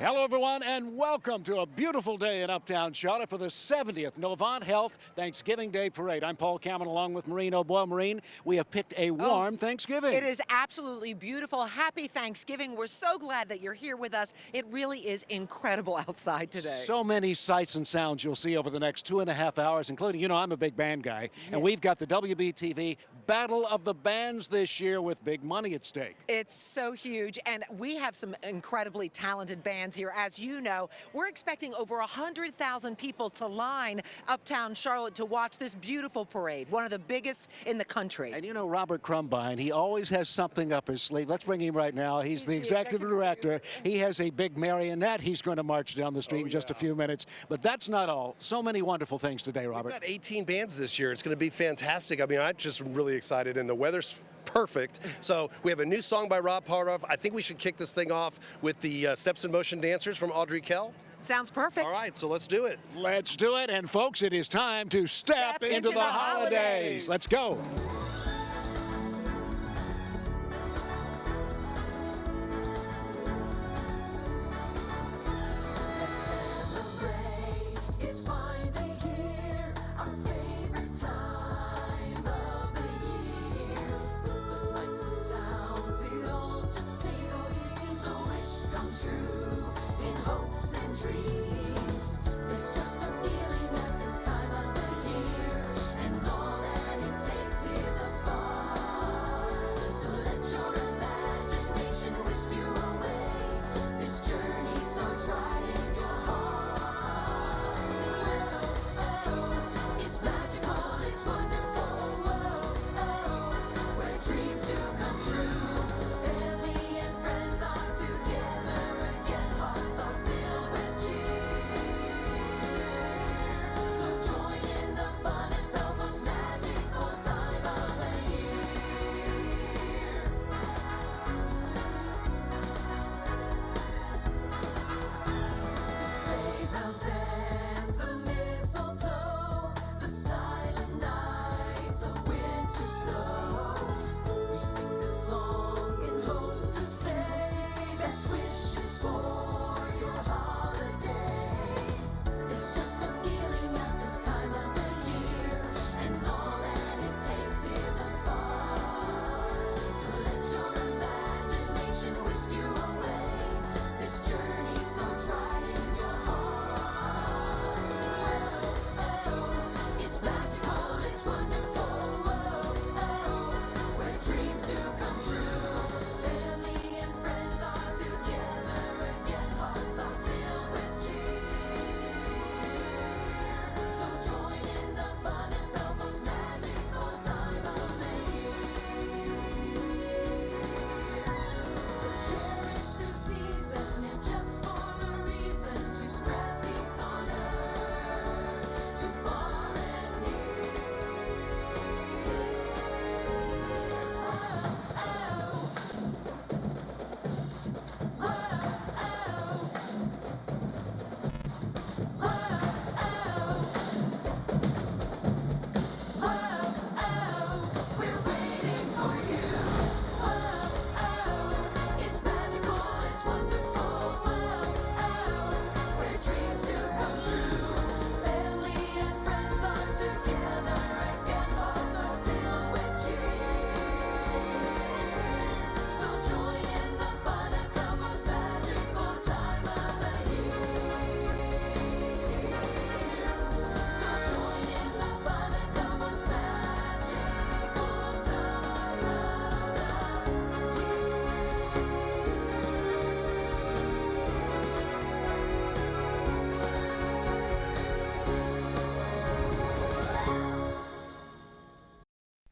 Hello, everyone, and welcome to a beautiful day in Uptown Charlotte for the 70th Novant Health Thanksgiving Day Parade. I'm Paul Cameron along with Maureen O'Boyle. Maureen, we have picked a warm Thanksgiving. It is absolutely beautiful. Happy Thanksgiving. We're so glad that you're here with us. It really is incredible outside today. So many sights and sounds you'll see over the next 2.5 hours, including, you know, I'm a big band guy, and we've got the WBTV Battle of the Bands this year with big money at stake. It's so huge, and we have some incredibly talented bands here. As you know, we're expecting over 100,000 people to line Uptown Charlotte to watch this beautiful parade, one of the biggest in the country. And you know Robert Crumbine, he always has something up his sleeve. Let's bring him right now. He's the executive director. He has a big marionette he's going to march down the street in just a few minutes. But that's not all. So many wonderful things today, Robert. We've got 18 bands this year. It's going to be fantastic. I mean, I'm just really excited, and the weather's perfect. So we have a new song by Rob Partoff. I think we should kick this thing off with the Steps in Motion Dancers from Audrey Kell. Sounds perfect. All right, so let's do it. Let's do it. And folks, it is time to step into the holidays. Let's go.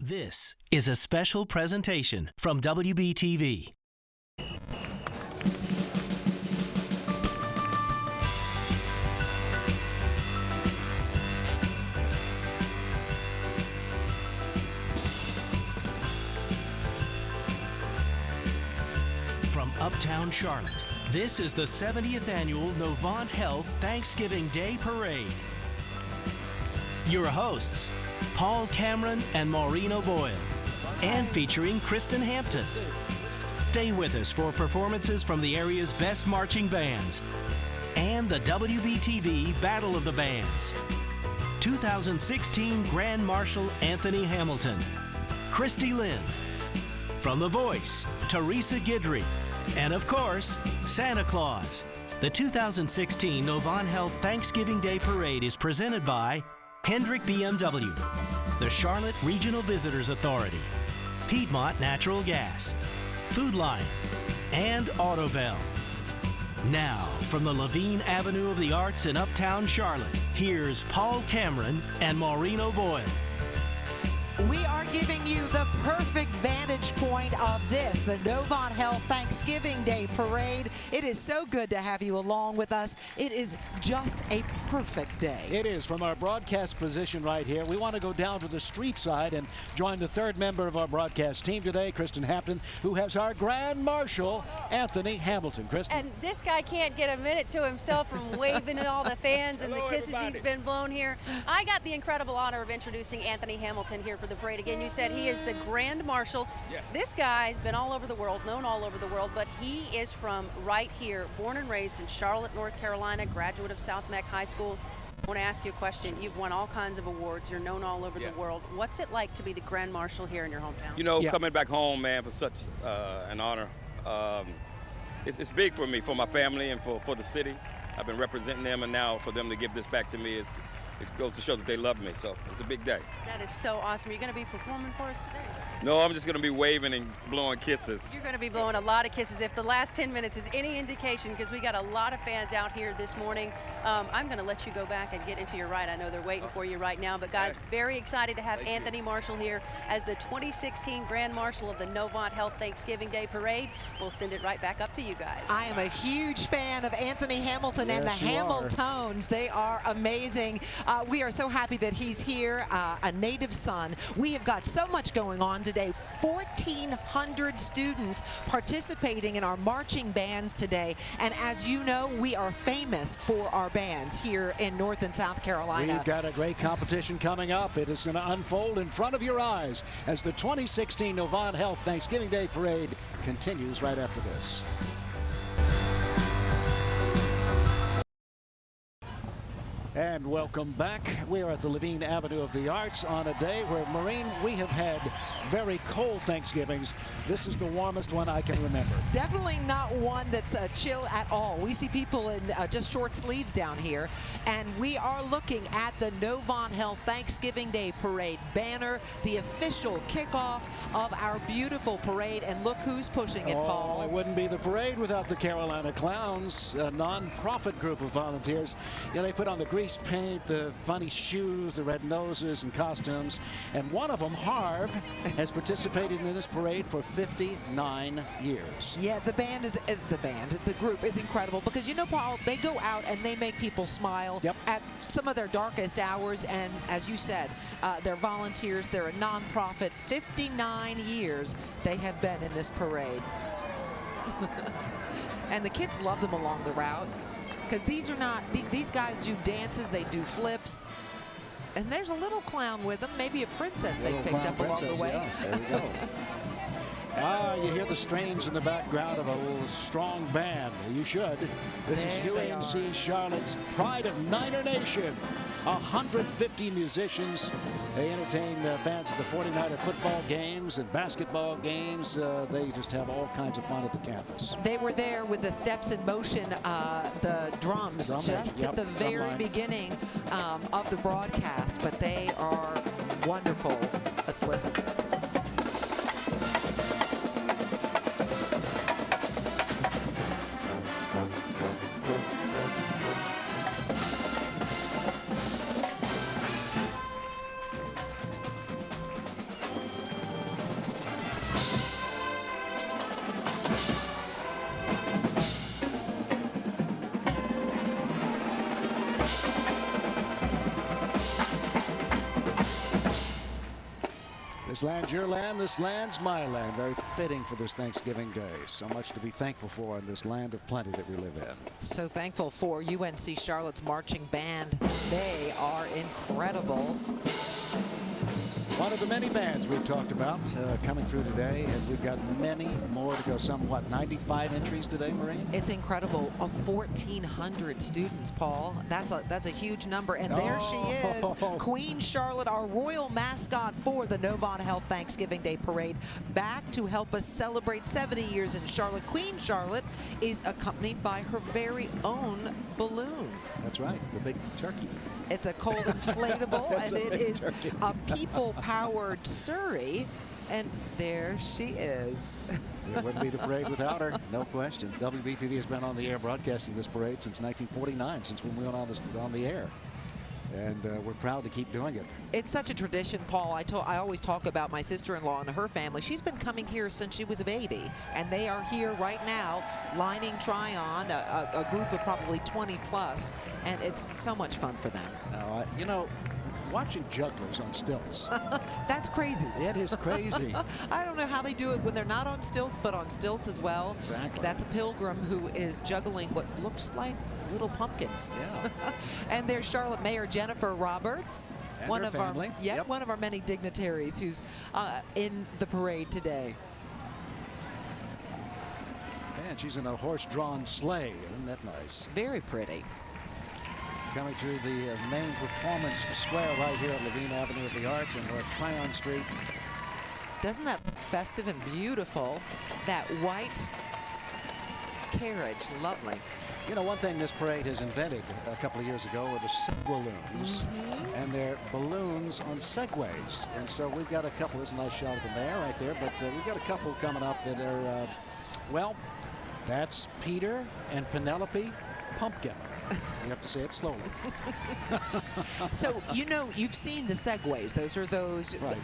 This is a special presentation from WBTV. From Uptown Charlotte, this is the 70th annual Novant Health Thanksgiving Day Parade. Your hosts, Paul Cameron and Maureen O'Boyle, and featuring Kristen Hampton. Stay with us for performances from the area's best marching bands and the WBTV Battle of the Bands. 2016 Grand Marshal Anthony Hamilton, Christy Lynn. From The Voice, Teresa Guidry. And of course, Santa Claus. The 2016 Novant Health Thanksgiving Day Parade is presented by Hendrick BMW, the Charlotte Regional Visitors Authority, Piedmont Natural Gas, Food Lion, and Autobell. Now, from the Levine Avenue of the Arts in Uptown Charlotte, here's Paul Cameron and Maureen O'Boyle. We are giving you the perfect vantage point of this, the Novant Health Thanksgiving Day Parade. It is so good to have you along with us. It is just a perfect day. It is. From our broadcast position right here, we want to go down to the street side and join the third member of our broadcast team today, Kristen Hampton, who has our Grand Marshal, Anthony Hamilton. Kristen. And this guy can't get a minute to himself from waving at all the fans and the kisses he's been blown here. I got the incredible honor of introducing Anthony Hamilton here for the parade. Again, you said he is the Grand Marshal. Yes. This guy's been all over the world, known all over the world, but he is from right here, born and raised in Charlotte, North Carolina, graduate of South Meck High School. I want to ask you a question. You've won all kinds of awards. You're known all over the world. What's it like to be the Grand Marshal here in your hometown? You know, coming back home, man, for such an honor. It's big for me, for my family, and for the city. I've been representing them, and now for them to give this back to me, it goes to show that they love me. So it's a big day. That is so awesome. Are you going to be performing for us today? No, I'm just going to be waving and blowing kisses. You're going to be blowing a lot of kisses. If the last 10 minutes is any indication, because we got a lot of fans out here this morning, I'm going to let you go back and get into your ride. I know they're waiting for you right now. But, guys, very excited to have Anthony Marshall here as the 2016 Grand Marshal of the Novant Health Thanksgiving Day Parade. We'll send it right back up to you guys. I am a huge fan of Anthony Hamilton and the Hamiltones. They are amazing. We are so happy that he's here, a native son. We have got so much going on today. 1,400 students participating in our marching bands today. And as you know, we are famous for our bands here in North and South Carolina. We've got a great competition coming up. It is going to unfold in front of your eyes as the 2016 Novant Health Thanksgiving Day Parade continues right after this. And welcome back. We are at the Levine Avenue of the Arts on a day where, Maureen, we have had very cold Thanksgivings. This is the warmest one I can remember. Definitely not one that's chill at all. We see people in just short sleeves down here, and we are looking at the Novant Health Thanksgiving Day Parade banner, the official kickoff of our beautiful parade, and look who's pushing it, Paul. It wouldn't be the parade without the Carolina Clowns, a non-profit group of volunteers. You know, they put on the grease paint, the funny shoes, the red noses and costumes, and one of them, Harv, has participated in this parade for 59 years. Yeah, the group is incredible because, you know, Paul, they go out and they make people smile at some of their darkest hours, and as you said, they're volunteers, they're a non-profit. 59 years they have been in this parade. And the kids love them along the route. Because these guys do dances, they do flips, and there's a little clown with them, maybe a princess they picked up along the way. Yeah, there we go. You hear the strains in the background of a little strong band. You should. This is UNC Charlotte's Pride of Niner Nation. 150 musicians. They entertain fans at the 49er football games and basketball games. They just have all kinds of fun at the campus. They were there with the Steps in Motion, the drums, just at the very beginning of the broadcast, but they are wonderful. Let's listen. This land's your land, this land's my land. Very fitting for this Thanksgiving Day. So much to be thankful for in this land of plenty that we live in. So thankful for UNC Charlotte's marching band. They are incredible. One of the many bands we've talked about coming through today, and we've got many more to go. Some, what, 95 entries today, Maureen? It's incredible. 1,400 students, Paul. That's a huge number. And there she is, Queen Charlotte, our royal mascot for the Novant Health Thanksgiving Day Parade, back to help us celebrate 70 years in Charlotte. Queen Charlotte is accompanied by her very own balloon. That's right, the big turkey. It's a cold inflatable, and it is turkey. a people-powered Surrey. And there she is. It wouldn't be the parade without her, no question. WBTV has been on the air broadcasting this parade since 1949, since when we went on the air. And we're proud to keep doing it. It's such a tradition, Paul. I always talk about my sister-in-law and her family. She's been coming here since she was a baby, and they are here right now lining Tryon, a group of probably 20 plus, and it's so much fun for them. Now, you know, watching jugglers on stilts. That's crazy. It is crazy. I don't know how they do it when they're not on stilts, but on stilts as well. Exactly. That's a pilgrim who is juggling what looks like little pumpkins. Yeah. And there's Charlotte Mayor Jennifer Roberts, And one her of family. our Yep. one of our many dignitaries who's in the parade today. And she's in a horse-drawn sleigh. Isn't that nice? Very pretty. Coming through the main performance square right here at Levine Avenue of the Arts and we're at Tryon Street. Doesn't that look festive and beautiful? That white carriage, lovely. You know, one thing this parade has invented a couple of years ago were the segwaloons, and they're balloons on segways. And so we've got a couple. There's a nice shot of the mayor right there, but we've got a couple coming up that are, well, that's Peter and Penelope Pumpkin. You have to say it slowly. So, you know, you've seen the segways. Those are those Right.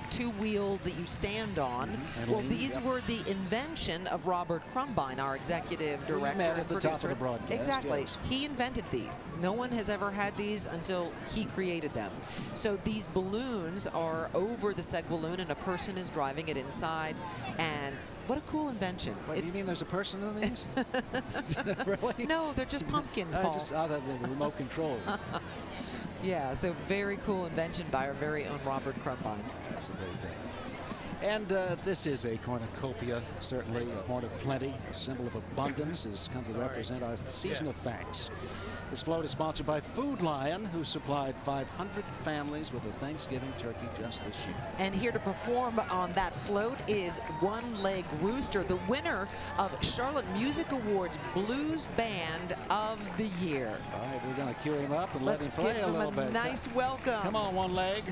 two-wheeled that you stand on. And Well, lean, these yep. were the invention of Robert Crumbine, our executive We director met and at the producer. top of the broadcast, Exactly. yes. He invented these. No one has ever had these until he created them. So these balloons are over the segwaloon, and a person is driving it inside. And what a cool invention. Wait, you mean there's a person in these? Really? No, they're just pumpkins, Paul. The remote control. Yeah, so very cool invention by our very own Robert Crumbine. That's a great thing. And this is a cornucopia, certainly a horn of plenty, a symbol of abundance, has come to represent our season of thanks. This float is sponsored by Food Lion, who supplied 500 families with a Thanksgiving turkey just this year. And here to perform on that float is One Leg Rooster, the winner of Charlotte Music Awards Blues Band of the Year. All right, we're going to cue him up and Let's let him play give a him little a bit. nice welcome. Come on, One Leg.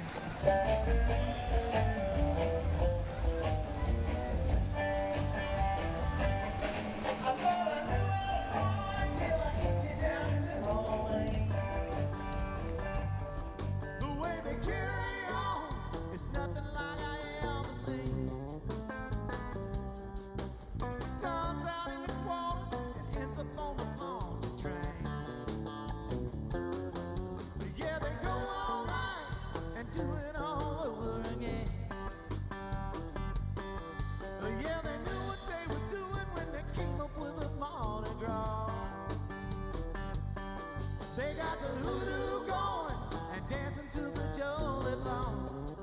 They got the hoodoo going and dancing to the jolly bone.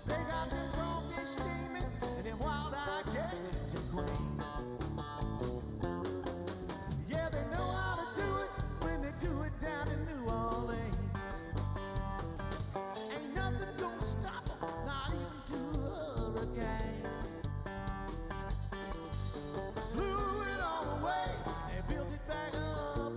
They got the crawfish steaming and them wild-eyed Cajun queen. Yeah, they know how to do it when they do it down in New Orleans. Ain't nothing gonna stop them, not even two hurricanes. Blew it all away and built it back up.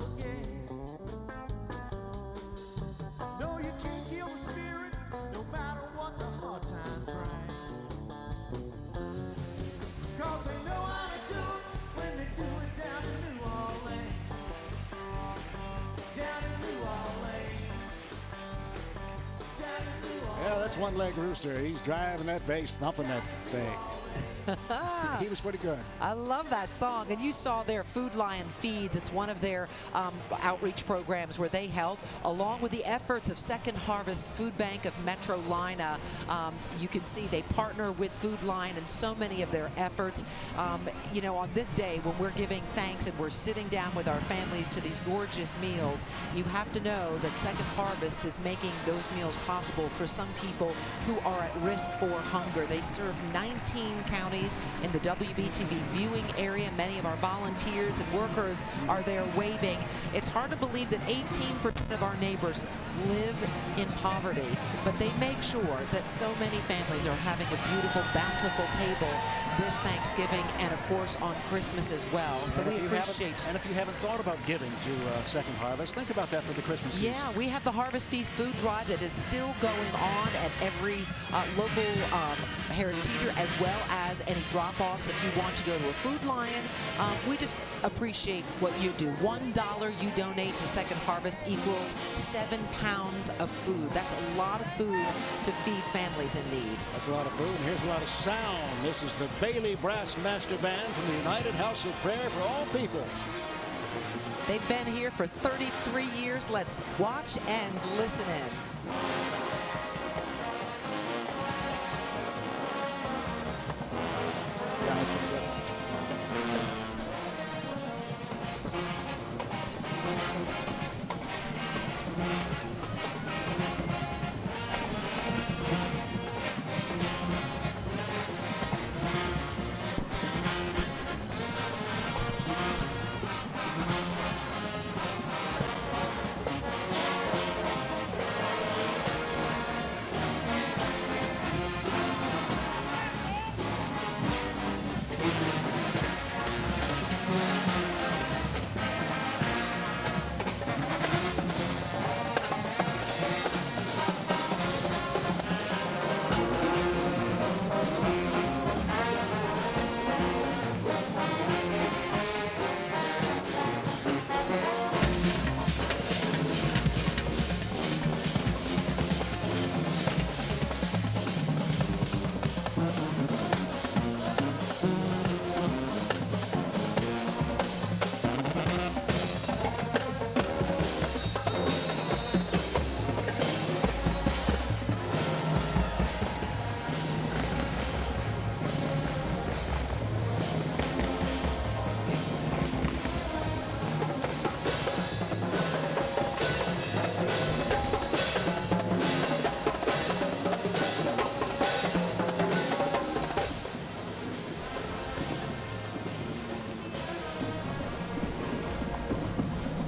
Yeah, that's One Leg Rooster. He's driving that bass, thumping that thing. He was pretty good. I love that song. And you saw their Food Lion Feeds. It's one of their outreach programs where they help, along with the efforts of Second Harvest Food Bank of Metro Lina. You can see they partner with Food Lion in so many of their efforts. You know, on this day when we're giving thanks and we're sitting down with our families to these gorgeous meals, you have to know that Second Harvest is making those meals possible for some people who are at risk for hunger. They serve 19 counties in the WBTV viewing area. Many of our volunteers and workers are there waving. It's hard to believe that 18% of our neighbors live in poverty, but they make sure that so many families are having a beautiful, bountiful table this Thanksgiving and, of course, on Christmas as well. So we appreciate. And if you haven't thought about giving to Second Harvest, think about that for the Christmas season. Yeah, we have the Harvest Feast food drive that is still going on at every local Harris Teeter, as well as any drop-offs if you want to go to a Food Lion. We just appreciate what you do. $1 you donate to Second Harvest equals 7 pounds of food. That's a lot of food to feed families in need. That's a lot of food, and here's a lot of sound. This is the Bailey Brass Master Band from the United House of Prayer for All People. They've been here for 33 years. Let's watch and listen in. Yeah, it's pretty good.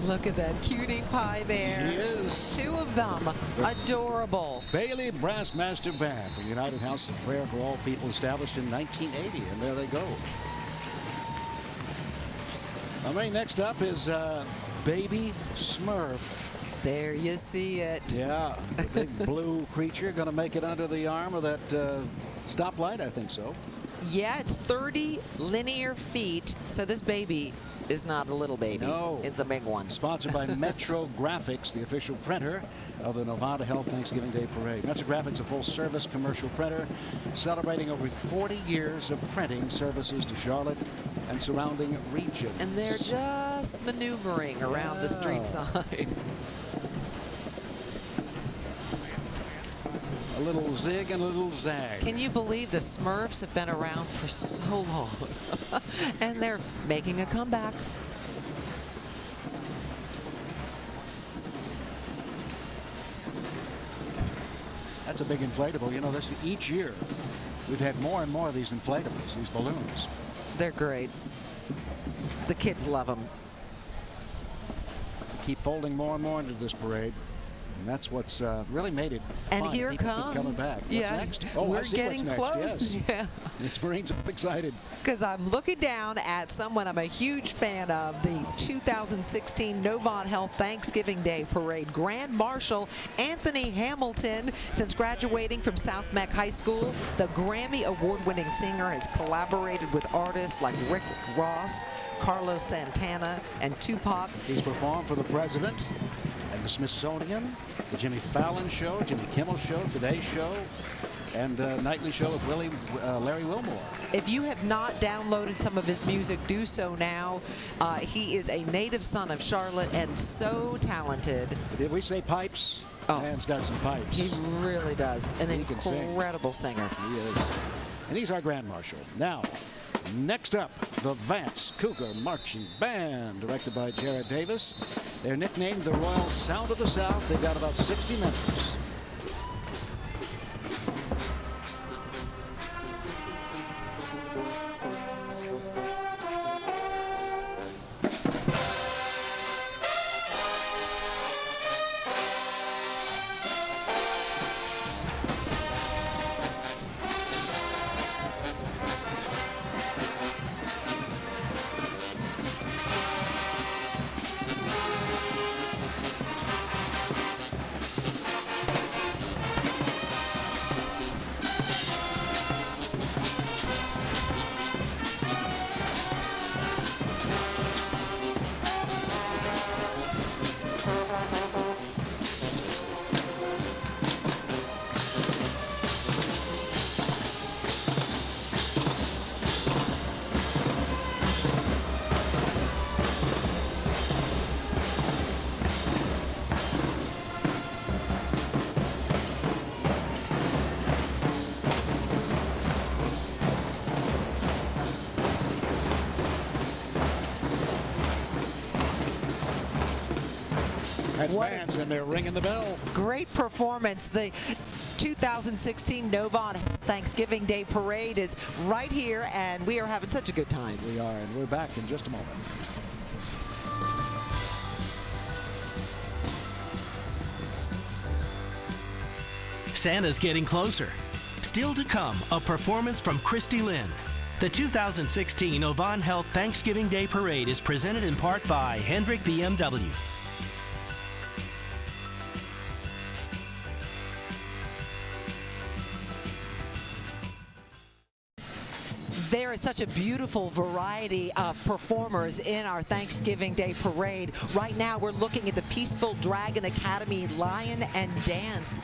Look at that cutie pie there. She is. 2 of them. Adorable. Bailey Brass Master Band from the United House of Prayer for All People, established in 1980, and there they go. I mean, next up is Baby Smurf. There you see it. Yeah, the big blue creature going to make it under the arm of that stoplight, I think so. Yeah, it's 30 linear feet. So this baby is not a little baby. No. It's a big one. Sponsored by Metro Graphics, the official printer of the Novant Health Thanksgiving Day Parade. Metro Graphics, a full-service commercial printer, celebrating over 40 years of printing services to Charlotte and surrounding regions. And they're just maneuvering around the street side. A little zig and a little zag. Can you believe the Smurfs have been around for so long? And they're making a comeback. That's a big inflatable. You know, this each year we've had more and more of these inflatables, these balloons. They're great. The kids love them. Keep folding more and more into this parade. And that's what's really made it And fun. here People keep comes. coming back. What's Yeah, next? Oh, we're I see getting what's close. Next. Yes. Yeah. It's Marines are excited. Because I'm looking down at someone I'm a huge fan of, the 2016 Novant Health Thanksgiving Day Parade. Grand Marshal Anthony Hamilton. Since graduating from South Meck High School, the Grammy Award-winning singer has collaborated with artists like Rick Ross, Carlos Santana, and Tupac. He's performed for the President and the Smithsonian, the Jimmy Fallon Show, Jimmy Kimmel Show, Today Show, and Nightly Show with Larry Wilmore. If you have not downloaded some of his music, do so now. He is a native son of Charlotte and so talented. Did we say pipes? Oh. Man's got some pipes. He really does. An He can sing. incredible singer. He is. And he's our Grand Marshal. Now, next up, the Vance Cougar Marching Band, directed by Jared Davis. They're nicknamed the Royal Sound of the South. They've got about 60 members. That's Vance, and they're ringing the bell. Great performance. The 2016 Novant Thanksgiving Day Parade is right here, and we are having such a good time. We are, and we're back in just a moment. Santa's getting closer. Still to come, a performance from Christy Lynn. The 2016 Novant Health Thanksgiving Day Parade is presented in part by Hendrick BMW. There is such a beautiful variety of performers in our Thanksgiving Day Parade. Right now, we're looking at the Peaceful Dragon Academy Lion and Dance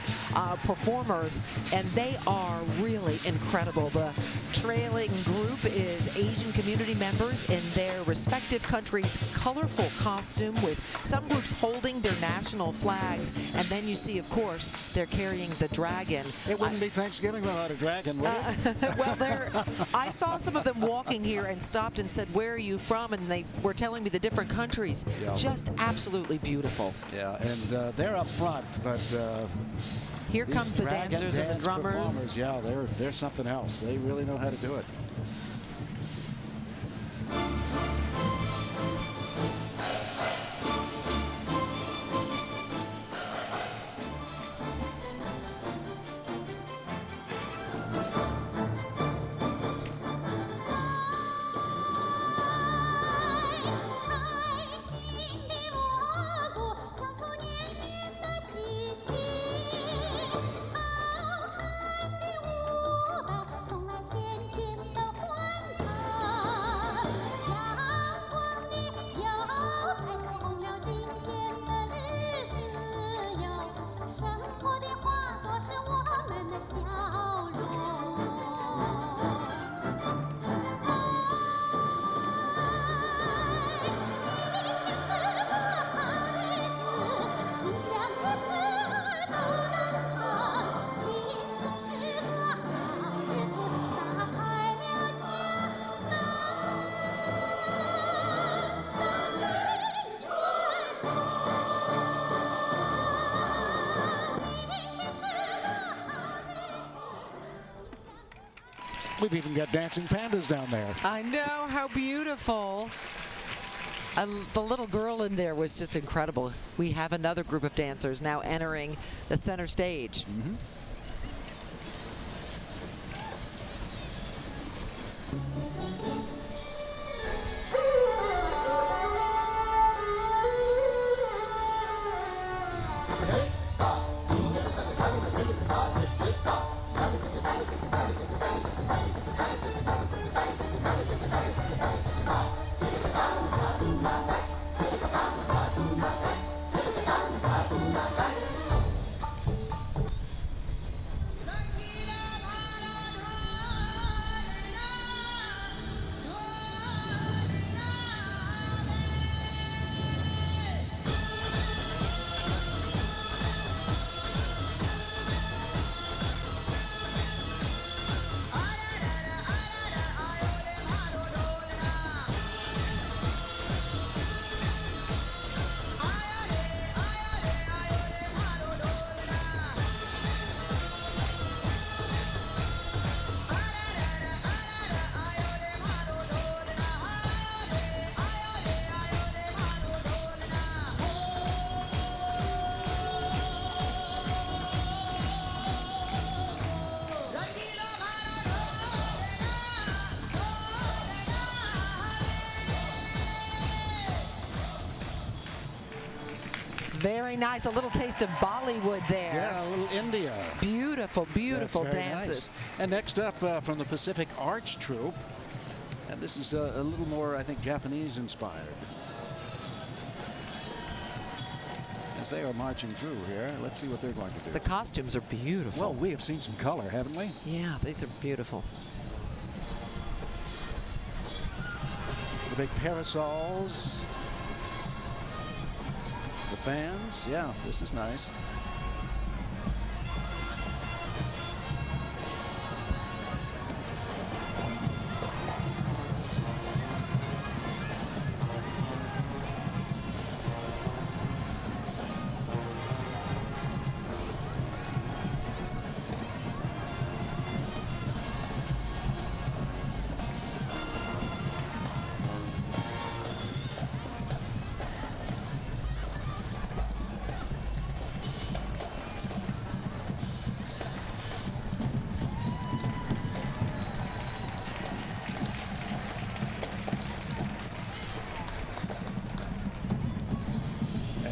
performers, and they are really incredible. The trailing group is Asian community members in their respective countries' colorful costume, with some groups holding their national flags, and then you see, of course, they're carrying the dragon. It wouldn't be Thanksgiving without a dragon, would it? Well, I saw some of them walking here and stopped and said, "Where are you from?" And they were telling me the different countries. Yeah. Just absolutely beautiful. Yeah, and they're up front, but here these comes the dragon dancers and the dance drummers. performers, yeah, they're something else. They really know how to do it. We've even got dancing pandas down there. I know, how beautiful. The little girl in there was just incredible. We have another group of dancers now entering the center stage. Mm-hmm. Very nice. A little taste of Bollywood there. Yeah, a little India. Beautiful, beautiful That's very dances. nice. And next up from the Pacific Arch Troupe, and this is a little more, I think, Japanese inspired. As they are marching through here, let's see what they're going to do. The costumes are beautiful. Well, we have seen some color, haven't we? Yeah, these are beautiful. The big parasols. The fans. Yeah, this is nice.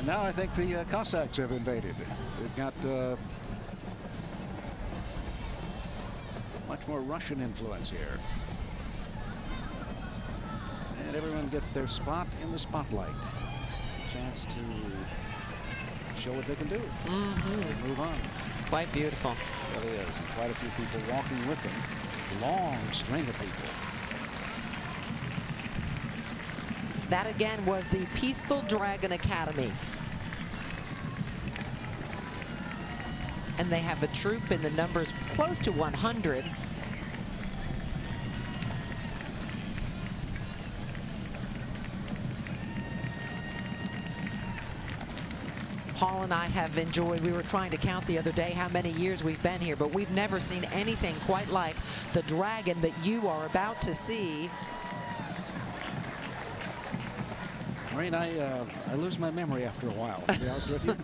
Now I think the Cossacks have invaded. They've got much more Russian influence here. And everyone gets their spot in the spotlight. It's a chance to show what they can do. And move on. Quite beautiful. It really is. And quite a few people walking with them. Long string of people. That again was the Peaceful Dragon Academy. And they have a troop in the numbers close to 100. Paul and I have enjoyed, we were trying to count the other day how many years we've been here, but we've never seen anything quite like the dragon that you are about to see. Maureen, I lose my memory after a while, to be honest with you.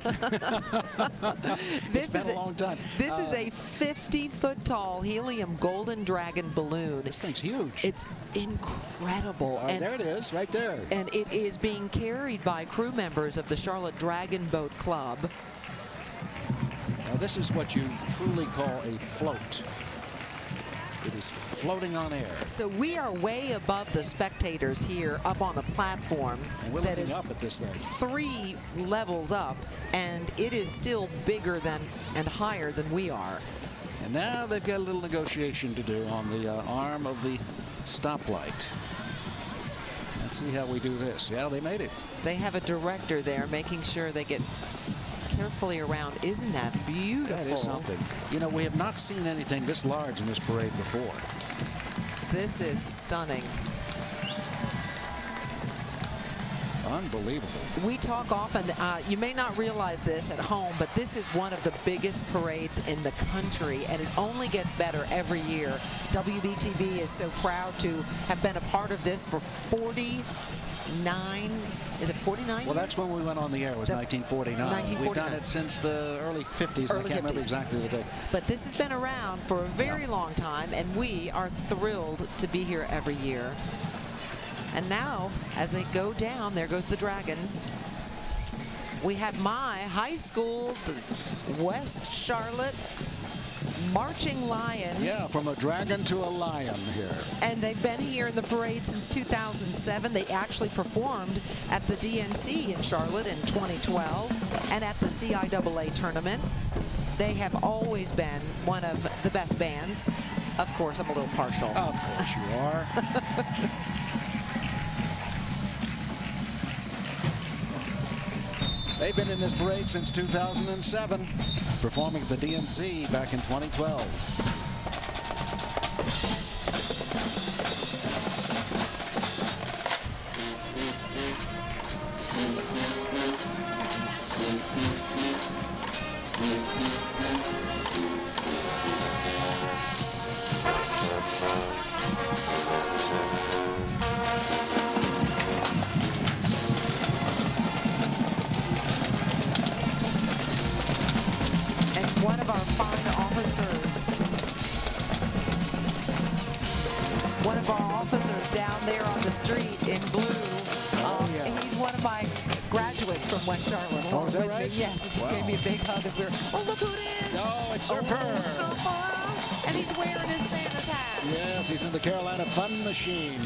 It's been a long time. This is a 50-foot tall helium golden dragon balloon. This thing's huge. It's incredible. And there it is, right there. And it is being carried by crew members of the Charlotte Dragon Boat Club. Now, this is what you truly call a float. It is floating on air. So we are way above the spectators here up on the platform. And we're looking up at this thing. 3 levels up, and it is still bigger than and higher than we are. And now they've got a little negotiation to do on the arm of the stoplight. Let's see how we do this. Yeah, they made it. They have a director there making sure they get carefully around. Isn't that beautiful? That is something. You know, we have not seen anything this large in this parade before. This is stunning. Unbelievable. We talk often, you may not realize this at home, but this is one of the biggest parades in the country, and it only gets better every year. WBTV is so proud to have been a part of this for 49, is it 49 Well, that's when we went on the air, was 1949. 1949. We've done it since the early 50s. I can't remember exactly the date. But this has been around for a very long time, and we are thrilled to be here every year. And now, as they go down, there goes the dragon. We have my high school, the West Charlotte Marching Lions. Yeah, from a dragon to a lion here. And they've been here in the parade since 2007. They actually performed at the DNC in Charlotte in 2012 and at the CIAA tournament. They have always been one of the best bands. Of course, I'm a little partial. Of course you are. They've been in this parade since 2007, performing at the DNC back in 2012. One of our fine officers, down there on the street in blue. Yeah. He's one of my graduates from West Charlotte. Oh, is that with me. right? Yes, it just Wow. gave me a big hug as we were. Oh, look who it is! Oh, it's Sir Purr. Sir Purr. And he's wearing his Santa's hat. Yes, he's in the Carolina Fun Machine.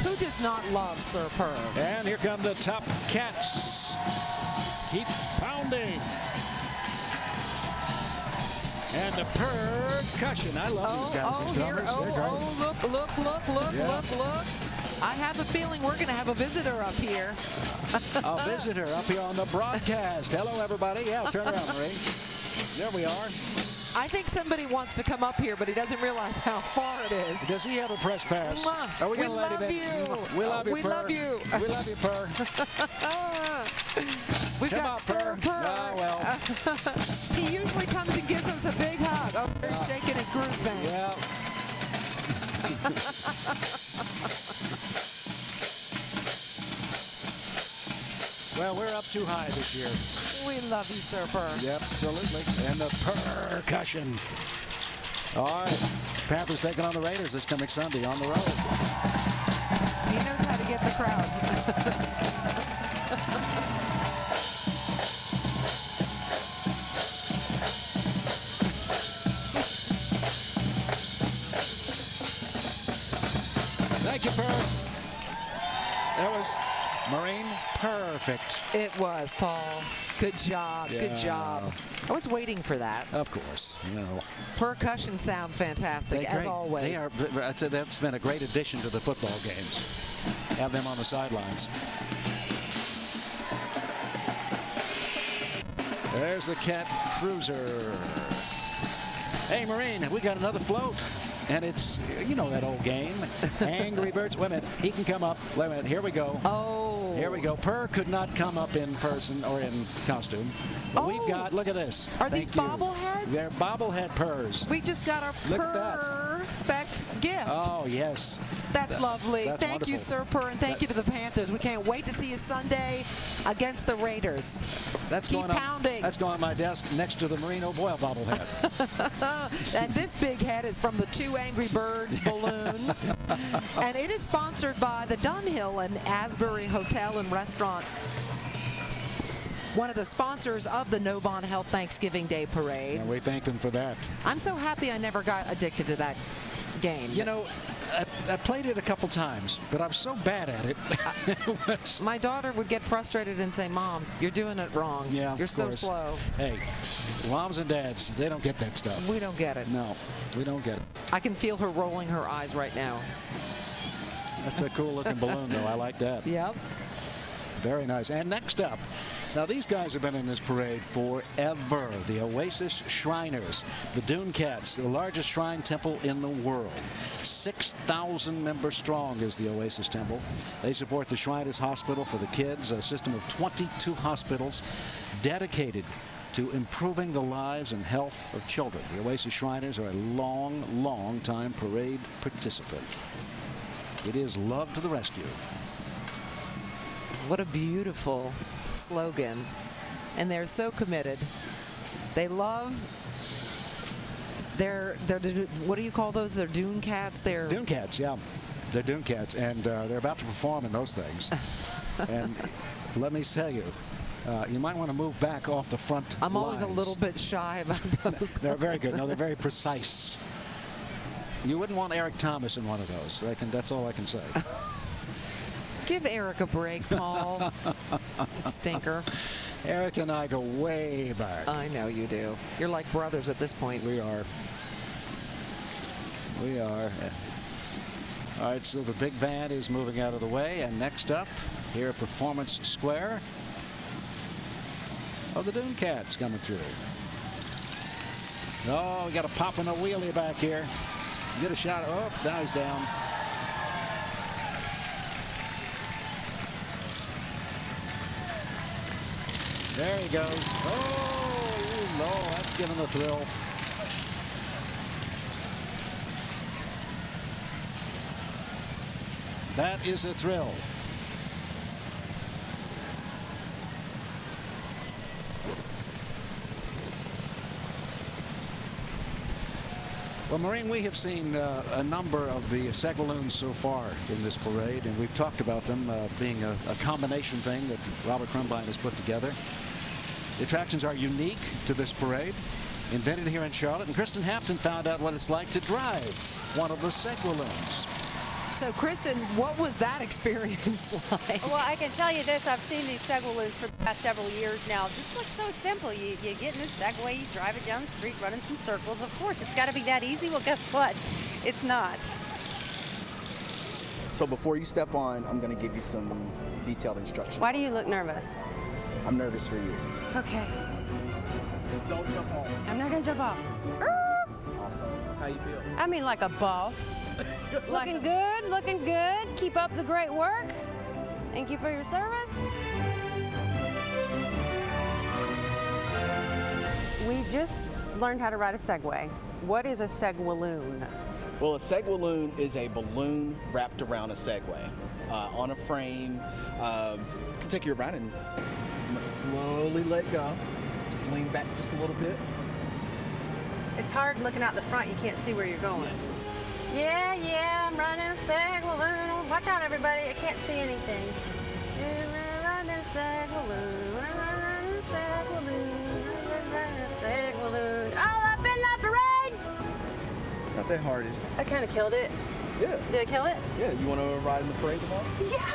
Who does not love Sir Purr? And here come the Top Cats. Keep pounding. And the percussion. I love these guys. These drummers. They're great. Look. I have a feeling we're going to have a visitor up here. A visitor up here on the broadcast. Hello, everybody. Yeah, turn around, Marie. There we are. I think somebody wants to come up here, but he doesn't realize how far it is. Does he have a press pass? Mwah. Are we We going to let him love in? you. We love you, We Purr. love you. We love you, Purr. We've Come got on, Sir Purr. Purr. Oh, well. He usually comes and gives us a big hug. Oh, he's shaking his groove thing. Yeah. Well, we're up too high this year. We love you, Sir Purr. Yep, absolutely. And the percussion. All right. Panthers taking on the Raiders this coming Sunday on the road. He knows how to get the crowd. Thank you, Purr. That was Marine perfect. It was, Paul. Good job. Good Yeah. job. I was waiting for that. Of course, you know. Percussion sound fantastic, They're as great. always. They are. I'd say that's been a great addition to the football games. Have them on the sidelines. There's the Cat Cruiser. Hey, Marine, we got another float. And it's, you know that old game. Angry Birds. Wait a minute. He can come up. Wait a minute. Here we go. Oh. Here we go. Purr could not come up in person or in costume. But we've got, look at this. Are these Thank you. bobbleheads? They're bobblehead Purrs. We just got our Look at that. perfect gift. Oh, yes. That's lovely. That's Thank you, wonderful. Sir Purr, and thank That- you to the Panthers. We can't wait to see you Sunday against the Raiders. That's Keep going on. pounding. That's going on my desk next to the Marine O'Boyle bobblehead. And this big head is from the Two Angry Birds balloon. And it is sponsored by the Dunhill and Asbury Hotel and Restaurant. One of the sponsors of the Novant Health Thanksgiving Day Parade. And we thank them for that. I'm so happy I never got addicted to that game. You know, I played it a couple times, but I was so bad at it. My daughter would get frustrated and say, Mom, you're doing it wrong. Yeah, You're of so course. slow. Hey, moms and dads, they don't get that stuff. We don't get it. No, we don't get it. I can feel her rolling her eyes right now. That's a cool looking balloon, though. I like that. Yep. Very nice. And next up, now these guys have been in this parade forever. The Oasis Shriners, the Dune Cats, the largest shrine temple in the world. 6,000 members strong is the Oasis Temple. They support the Shriners Hospital for the kids, a system of 22 hospitals dedicated to improving the lives and health of children. The Oasis Shriners are a long time parade participant. It is love to the rescue. What a beautiful slogan. And they're so committed. They love their what do you call those? They're Dune Cats? They're Dune Cats, yeah. They're Dune Cats, and they're about to perform in those things. And let me tell you, you might want to move back off the front I'm always a lines. little bit shy about those. They're very good. No, they're very precise. You wouldn't want Eric Thomas in one of those. That's all I can say. Give Eric a break, Paul. Stinker. Eric and I go way back. I know you do. You're like brothers at this point. We are. We are. All right, so the big van is moving out of the way, and next up, here at Performance Square, the Dune Cats coming through. Oh, we got a pop and a wheelie back here. Get a shot. Oh, now he's down. There he goes. Oh, no, that's giving the thrill. That is a thrill. Well, Maureen, we have seen a number of the segwaloons so far in this parade, and we've talked about them being a combination thing that Robert Crumbine has put together. The attractions are unique to this parade, invented here in Charlotte, and Kristen Hampton found out what it's like to drive one of the segwaloons. So, Kristen, what was that experience like? Well, I can tell you this. I've seen these segwaloons for the past several years now. Just looks so simple. You get in this Segway, you drive it down the street, running some circles. Of course, it's got to be that easy. Well, guess what? It's not. So before you step on, I'm going to give you some detailed instructions. Why do you look nervous? I'm nervous for you. Okay. Just don't jump off. I'm not going to jump off. Awesome. How you feel? I mean, like a boss. Looking good, looking good. Keep up the great work. Thank you for your service. We just learned how to ride a Segway. What is a Segwaloon? Well, a Segwaloon is a balloon wrapped around a Segway on a frame. You can take your ride and I'm gonna slowly let go. Just lean back just a little bit. It's hard looking out the front. You can't see where you're going. Yes. Yeah, I'm running a Segwaloon. Watch out, everybody. I can't see anything. I'm running a Segwaloon. I'm running a Segwaloon. I'm running a Segwaloon. All up in the parade. Not that hard, is it? I kind of killed it. Yeah. Did I kill it? Yeah, you want to ride in the parade tomorrow? Yeah.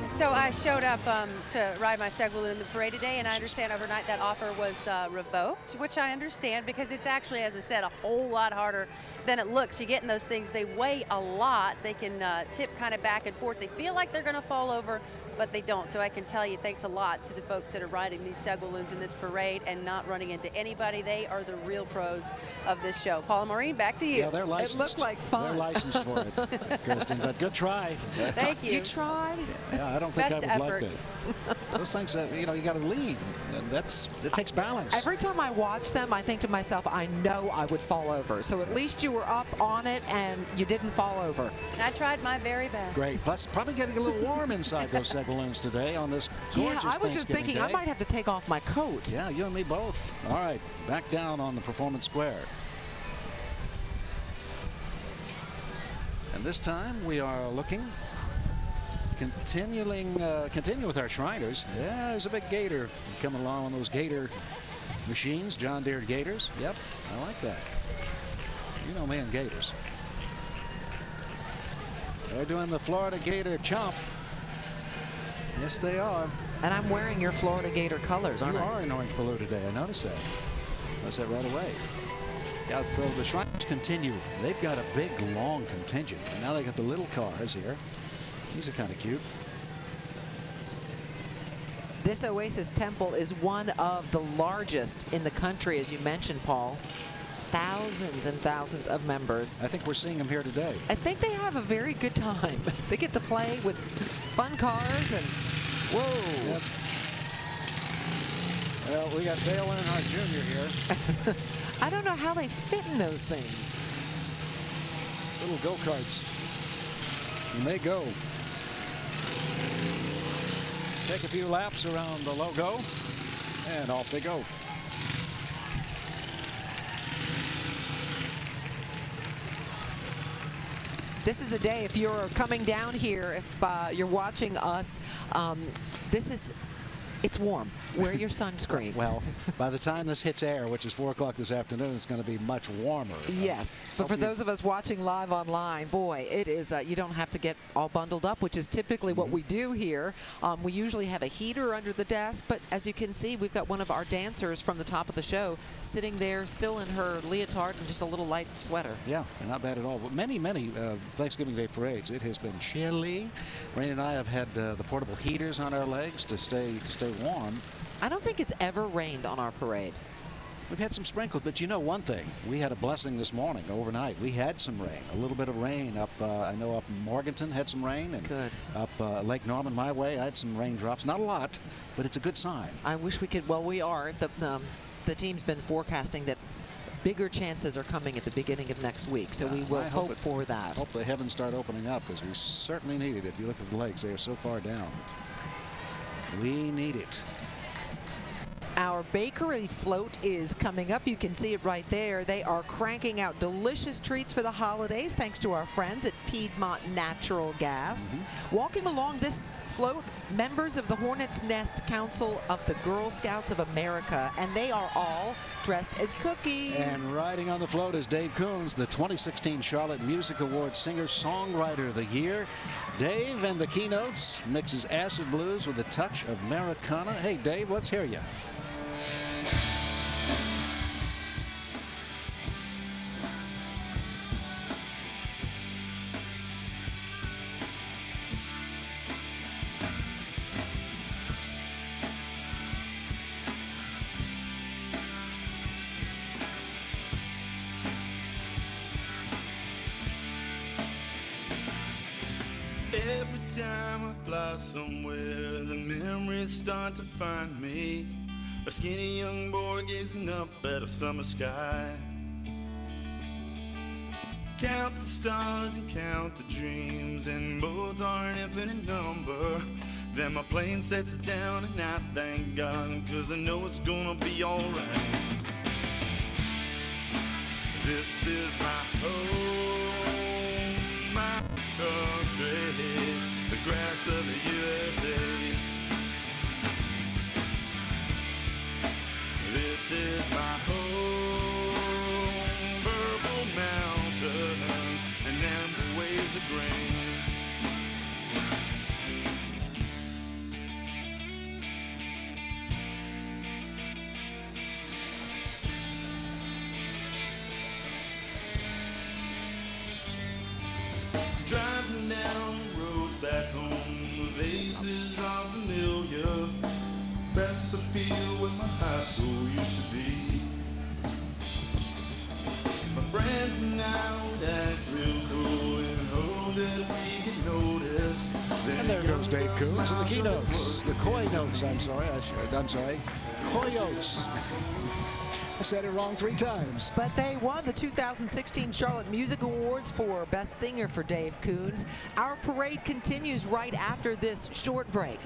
So I showed up to ride my Segwaloon in the parade today, and I understand overnight that offer was revoked, which I understand because it's actually, as I said, a whole lot harder than it looks. You get in those things, they weigh a lot. They can tip kind of back and forth. They feel like they're going to fall over, but they don't. So I can tell you thanks a lot to the folks that are riding these Segwaloons in this parade and not running into anybody. They are the real pros of this show. Paula Maureen, back to you. Yeah, they're licensed. It looked like fun. They're licensed for it, Kristen, but good try. Thank you. You tried? Yeah, I don't think Best I would effort. like to. Those things, you know, you got to lead, and it takes balance. Every time I watch them, I think to myself, I know I would fall over. So at least you were up on it and you didn't fall over. I tried my very best. Great. Plus, probably getting a little warm inside those Segwaloons today on this gorgeous Yeah, I was just Thanksgiving thinking I day. might have to take off my coat. Yeah, you and me both. All right, back down on the Performance Square. And this time we are looking, continue with our Shriners. Yeah, there's a big gator coming along on those gator machines, John Deere gators. Yep, I like that. You know me and gators. They're doing the Florida Gator Chomp. Yes, they are. And I'm wearing your Florida Gator colors, aren't You I? are in orange blue today. I noticed that. Noticed that right away. Yeah, so the Shriners continue. They've got a big, long contingent. And now they got the little cars here. These are kind of cute. This Oasis Temple is one of the largest in the country, as you mentioned, Paul. Thousands and thousands of members. I think we're seeing them here today. I think they have a very good time. They get to play with fun cars and whoa. Yep. Well, we got Dale Earnhardt Jr. here. I don't know how they fit in those things. Little go-karts. And they go. Take a few laps around the logo, and off they go. This is a day, if you're coming down here, if you're watching us, it's warm. Wear your sunscreen. Well, by the time this hits air, which is 4 o'clock this afternoon, it's going to be much warmer. Yes, but for those of us watching live online, boy, it is, you don't have to get all bundled up, which is typically what we do here. We usually have a heater under the desk, but as you can see, we've got one of our dancers from the top of the show sitting there still in her leotard and just a little light sweater. Yeah, not bad at all. But many Thanksgiving Day parades, it has been chilly. Rain and I have had the portable heaters on our legs to stay warm. I don't think it's ever rained on our parade. We've had some sprinkles, but you know one thing. We had a blessing this morning, overnight. We had some rain, a little bit of rain up, I know up in Morganton had some rain. And good. Up Lake Norman my way, I had some raindrops. Not a lot, but it's a good sign. I wish we could, well, we are. The team's been forecasting that bigger chances are coming at the beginning of next week, so we will hope for that. I hope the heavens start opening up, because we certainly need it. If you look at the lakes, they are so far down. We need it. Our bakery float is coming up. You can see it right there. They are cranking out delicious treats for the holidays thanks to our friends at Piedmont Natural Gas. Walking along this float, members of the Hornet's Nest Council of the Girl Scouts of America, and they are all dressed as cookies. And riding on the float is Dave Coons, the 2016 Charlotte Music Awards Singer-Songwriter of the Year. Dave and the keynotes mixes acid blues with a touch of Americana. Hey, Dave, let's hear you. Every time I fly somewhere, the memories start to find me. A skinny young boy gazing up at a summer sky. Count the stars and count the dreams, and both are an infinite number. Then my plane sets down and I thank God, 'cause I know it's gonna be alright. This is my home, my country, the grass of the USA. This is my home, purple mountains and amber waves of grain. Driving down the roads back home, the faces are familiar. That's the feel where my high school used to be. My friends and I would act real cool and hope that we get noticed. And there goes Dave Coons and the keynotes. The Coy Notes, I'm sorry. Coyotes. I said it wrong 3 times. But they won the 2016 Charlotte Music Awards for Best Singer for Dave Coons. Our parade continues right after this short break.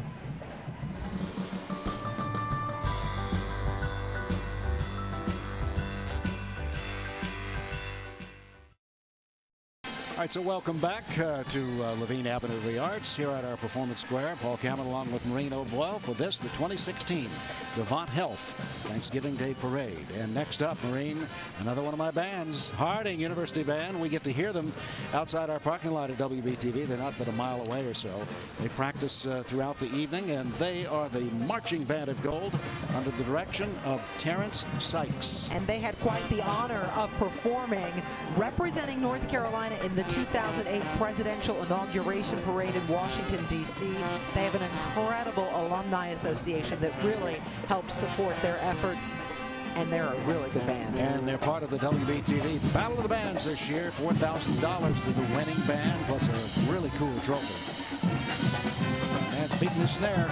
All right, so welcome back to Levine Avenue of the Arts here at our Performance Square. Paul Cameron along with Maureen O'Boyle for this, the 2016 Novant Health Thanksgiving Day Parade. And next up, Maureen, another one of my bands, Harding University Band. We get to hear them outside our parking lot at WBTV. They're not but a mile away or so. They practice throughout the evening, and they are the Marching Band of Gold under the direction of Terrence Sykes. And they had quite the honor of performing, representing North Carolina in the 2008 Presidential Inauguration Parade in Washington, D.C. They have an incredible alumni association that really helps support their efforts, and they're a really good band. And they're part of the WBTV Battle of the Bands this year. $4,000 to the winning band, plus a really cool trophy. And it's beating the snare.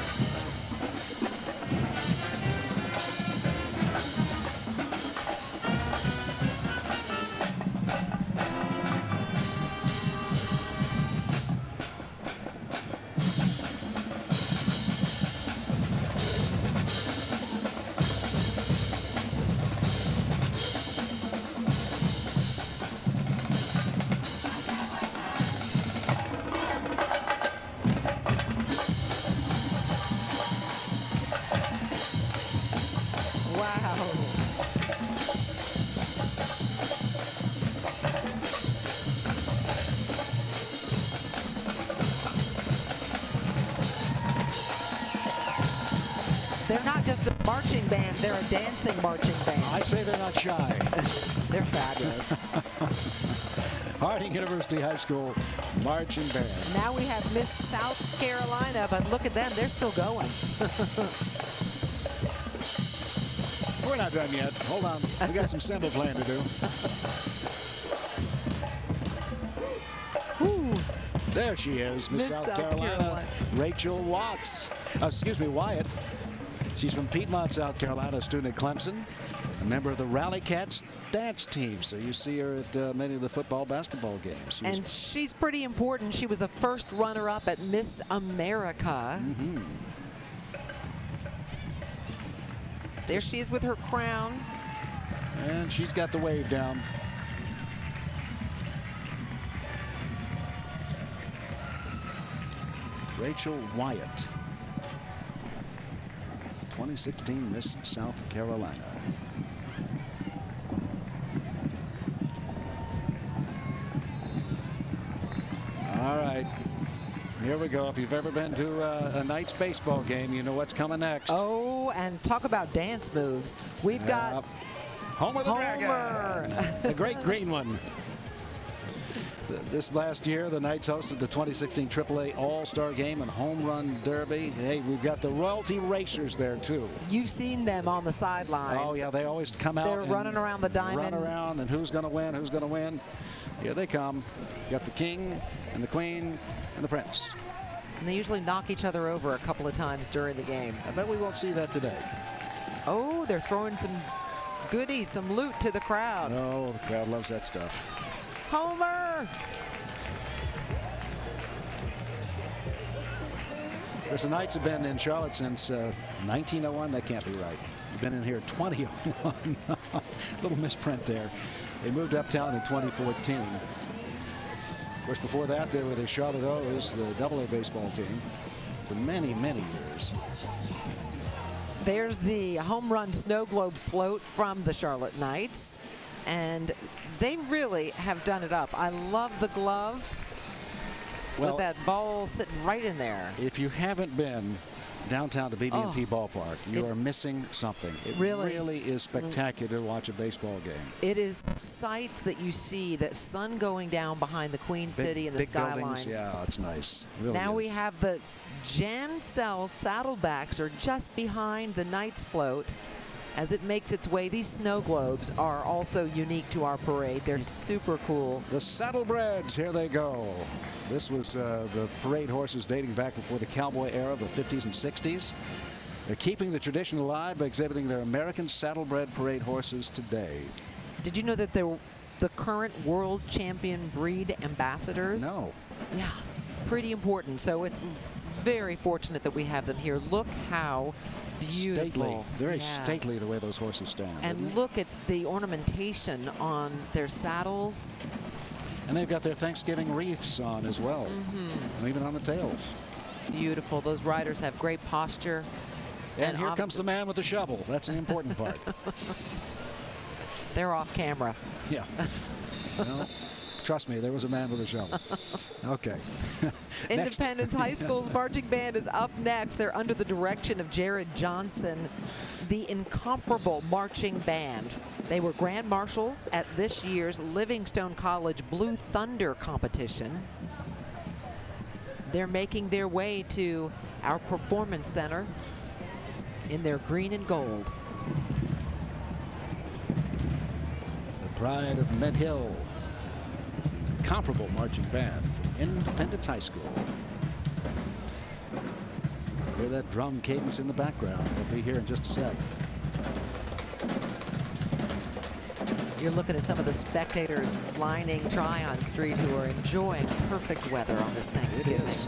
They're not just a marching band, they're a dancing marching band. I'd say they're not shy. They're fabulous. Harding University High School Marching Band. Now we have Miss South Carolina, but look at them, they're still going. We're not done yet. Hold on. We got some cymbal playing to do. Woo. There she is, Miss South Carolina. Rachel Watts. Wyatt. She's from Piedmont, South Carolina, a student at Clemson, a member of the Rally Cats dance team. So you see her at many of the football, basketball games. And she's pretty important. She was the first runner-up at Miss America. There she is with her crown. And she's got the wave down. Rachel Wyatt, 2016 Miss South Carolina. All right, here we go. If you've ever been to a Knights baseball game, you know what's coming next. Oh, and talk about dance moves. We've got Homer the Dragon, the great green one. This last year, the Knights hosted the 2016 AAA All-Star Game and Home Run Derby. Hey, we've got the royalty racers there, too. You've seen them on the sidelines. Oh, yeah, they always come out. They're running around the diamond. Run around, and who's going to win, who's going to win. Here they come. You got the king and the queen and the prince. And they usually knock each other over a couple of times during the game. I bet we won't see that today. Oh, they're throwing some goodies, some loot to the crowd. Oh, the crowd loves that stuff. Homer! Of course, the Knights have been in Charlotte since 1901. That can't be right. They've been in here 2001. Little misprint there. They moved uptown in 2014. Of course, before that, they were the Charlotte O's, the AA baseball team, for many, many years. There's the home run snow globe float from the Charlotte Knights. And they really have done it up. I love the glove with that ball sitting right in there. If you haven't been downtown to BB&T Ballpark, you are missing something. It really is spectacular to watch a baseball game. It is sights that you see, the sun going down behind the Queen City and the skyline. Buildings, yeah, it's nice. Really now is. we have the Jansel saddlebacks are just behind the Knights float. As it makes its way, these snow globes are also unique to our parade. They're super cool. The Saddlebreds, here they go. This was the parade horses dating back before the cowboy era of the 50s and 60s. They're keeping the tradition alive by exhibiting their American saddlebred parade horses today. Did you know that they're the current world champion breed ambassadors? No. Yeah, pretty important. So it's very fortunate that we have them here. Look how beautiful. Stately, very stately the way those horses stand. And look, it's the ornamentation on their saddles. And they've got their Thanksgiving wreaths on as well, and even on the tails. Beautiful. Those riders have great posture. And here comes the man with the shovel. That's the important part. They're off camera. Yeah. Well, trust me, there was a man with a shovel. Okay. Independence High School's marching band is up next. They're under the direction of Jared Johnson, the incomparable marching band. They were grand marshals at this year's Livingstone College Blue Thunder competition. They're making their way to our performance center in their green and gold. The pride of Med Hill. Comparable marching band from Independence High School. Hear that drum cadence in the background. We'll be here in just a sec. You're looking at some of the spectators lining Tryon Street who are enjoying perfect weather on this Thanksgiving. It is.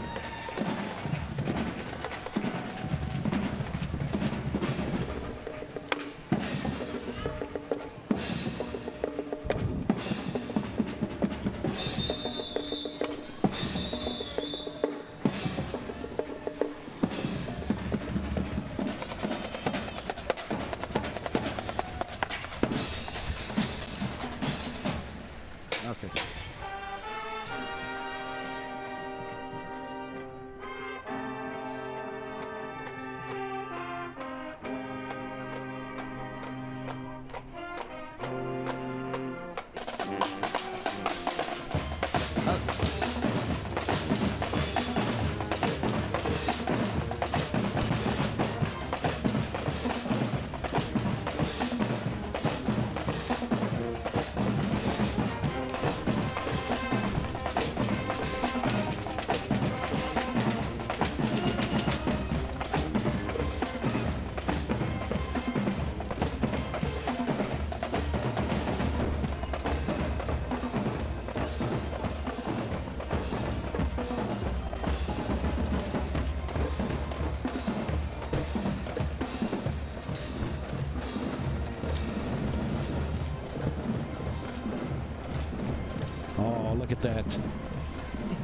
at that.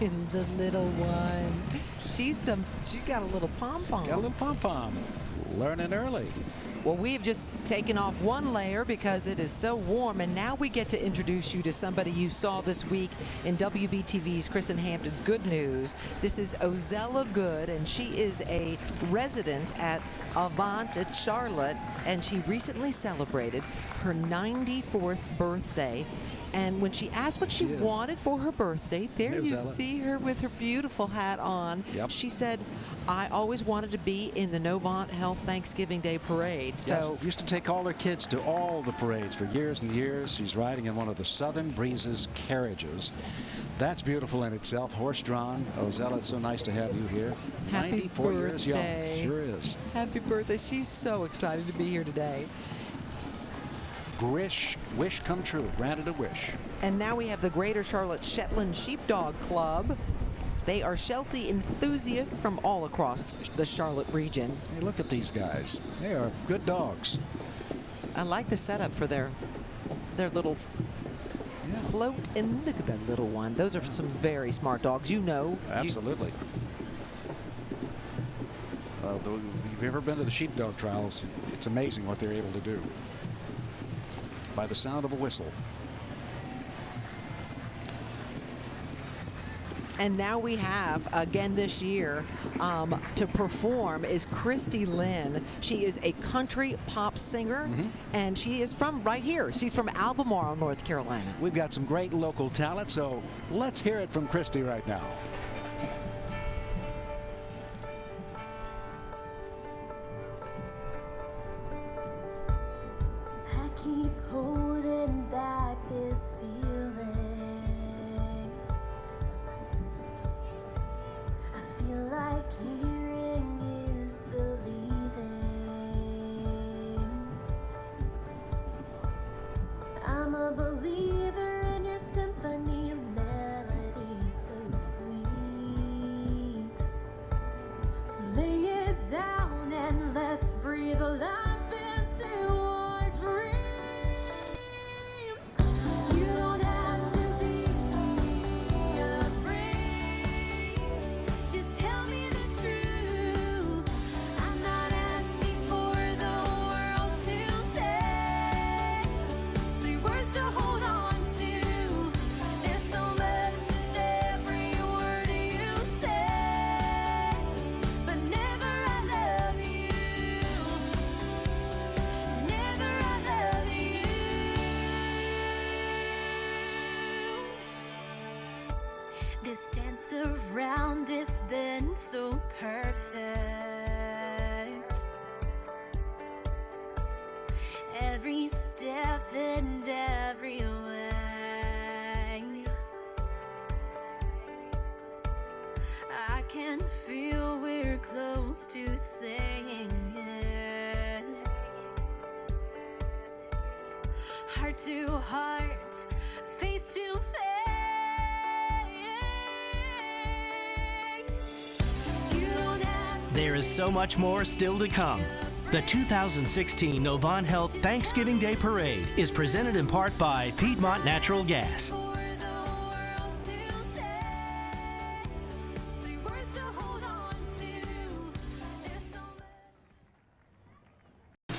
In the little one. She's got a little pom-pom. Got a little pom-pom. Learning early. Well, we've just taken off one layer because it is so warm, and now we get to introduce you to somebody you saw this week in WBTV's Kristen Hampton's Good News. This is Ozella Good, and she is a resident at Novant at Charlotte, and she recently celebrated her 94th birthday. And when she asked what she wanted for her birthday, there Hey, you Ozella. see her with her beautiful hat on. Yep. She said, I always wanted to be in the Novant Health Thanksgiving Day Parade. So Used to take all her kids to all the parades for years and years. She's riding in one of the Southern Breezes carriages. That's beautiful in itself, horse-drawn. Ozella, it's so nice to have you here. Happy 94 years young. birthday. Sure is. happy birthday. She's so excited to be here today. Wish come true. Granted a wish. And now we have the Greater Charlotte Shetland Sheepdog Club. They are Sheltie enthusiasts from all across the Charlotte region. Hey, look at these guys. They are good dogs. I like the setup for their little float. And look at that little one. Those are some very smart dogs. You know. Absolutely. If you've ever been to the sheepdog trials, it's amazing what they're able to do. By the sound of a whistle. And now we have, again this year, to perform is Christy Lynn. She is a country pop singer, and she is from right here. She's from Albemarle, North Carolina. We've got some great local talent, so let's hear it from Christy right now. I keep holding back this feeling. I feel like hearing is believing. I'm a believer in your symphony of melody, so sweet. So lay it down and let's breathe life into our dreams. You don't have to be afraid. Just tell me the truth. I'm not asking for the world to take. 3 words to hold on to. There's so much in every word you say, but never I love you. Never I love you. This dance around has been so perfect. Every step and every way. I can feel we're close to saying it. Heart to heart, face to face. You don't have to There is so much more still to come. The 2016 Novant Health Thanksgiving Day Parade is presented in part by Piedmont Natural Gas. for the world to take. 3 words to hold on to. There's so much.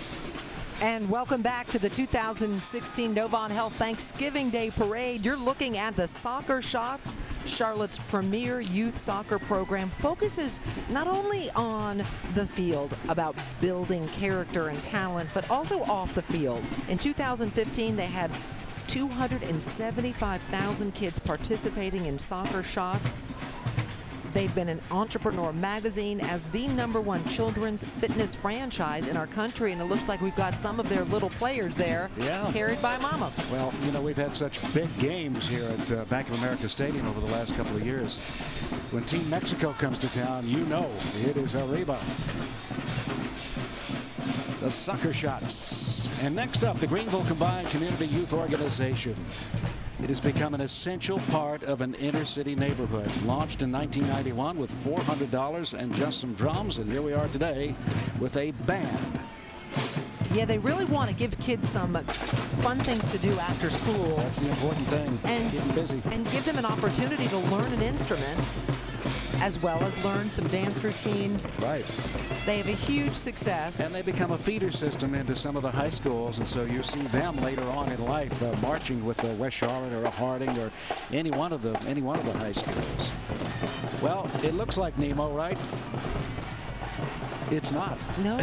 And welcome back to the 2016 Novant Health Thanksgiving Day Parade. You're looking at the Soccer Shots. Charlotte's premier youth soccer program focuses not only on the field about building character and talent, but also off the field. In 2015, they had 275,000 kids participating in Soccer Shots. They've been an Entrepreneur magazine as the #1 children's fitness franchise in our country, and it looks like we've got some of their little players there carried by Mama. Well, you know, we've had such big games here at Bank of America Stadium over the last couple of years. When Team Mexico comes to town, you know it is Arriba. The Soccer Shots. And next up, the Greenville Combined Community Youth Organization. It has become an essential part of an inner-city neighborhood. Launched in 1991 with $400 and just some drums, and here we are today with a band. Yeah, they really want to give kids some fun things to do after school. That's the important thing, keep them busy. And give them an opportunity to learn an instrument as well as learn some dance routines. Right. They have a huge success. And they become a feeder system into some of the high schools, and so you see them later on in life marching with West Charlotte or a Harding or any one of the high schools. Well, it looks like Nemo, right? It's not. No,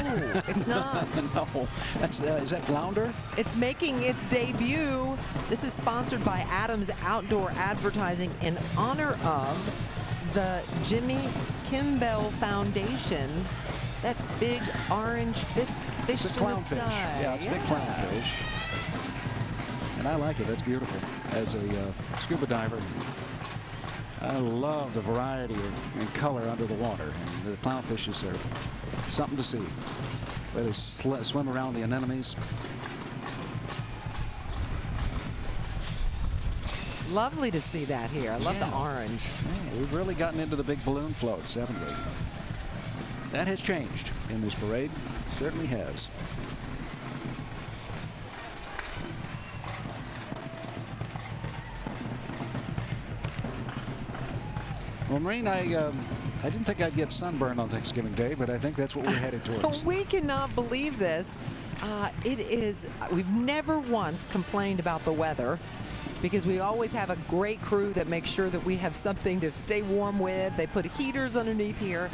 it's not. No. That's, is that Flounder? It's making its debut. This is sponsored by Adams Outdoor Advertising in honor of the Jimmy Kimbell Foundation. That big orange fish It's a in the clownfish. sky. Yeah, it's a big clownfish. And I like it. That's beautiful. As a scuba diver, I love the variety and color under the water. And the clownfishes are something to see. Where they swim around the anemones. Lovely to see that here. I love the orange. Yeah, we've really gotten into the big balloon floats, haven't we? That has changed in this parade. Certainly has. Well, Maureen, I didn't think I'd get sunburned on Thanksgiving Day, but I think that's what we're headed towards. We cannot believe this. We've never once complained about the weather because we always have a great crew that makes sure that we have something to stay warm with. They put heaters underneath here.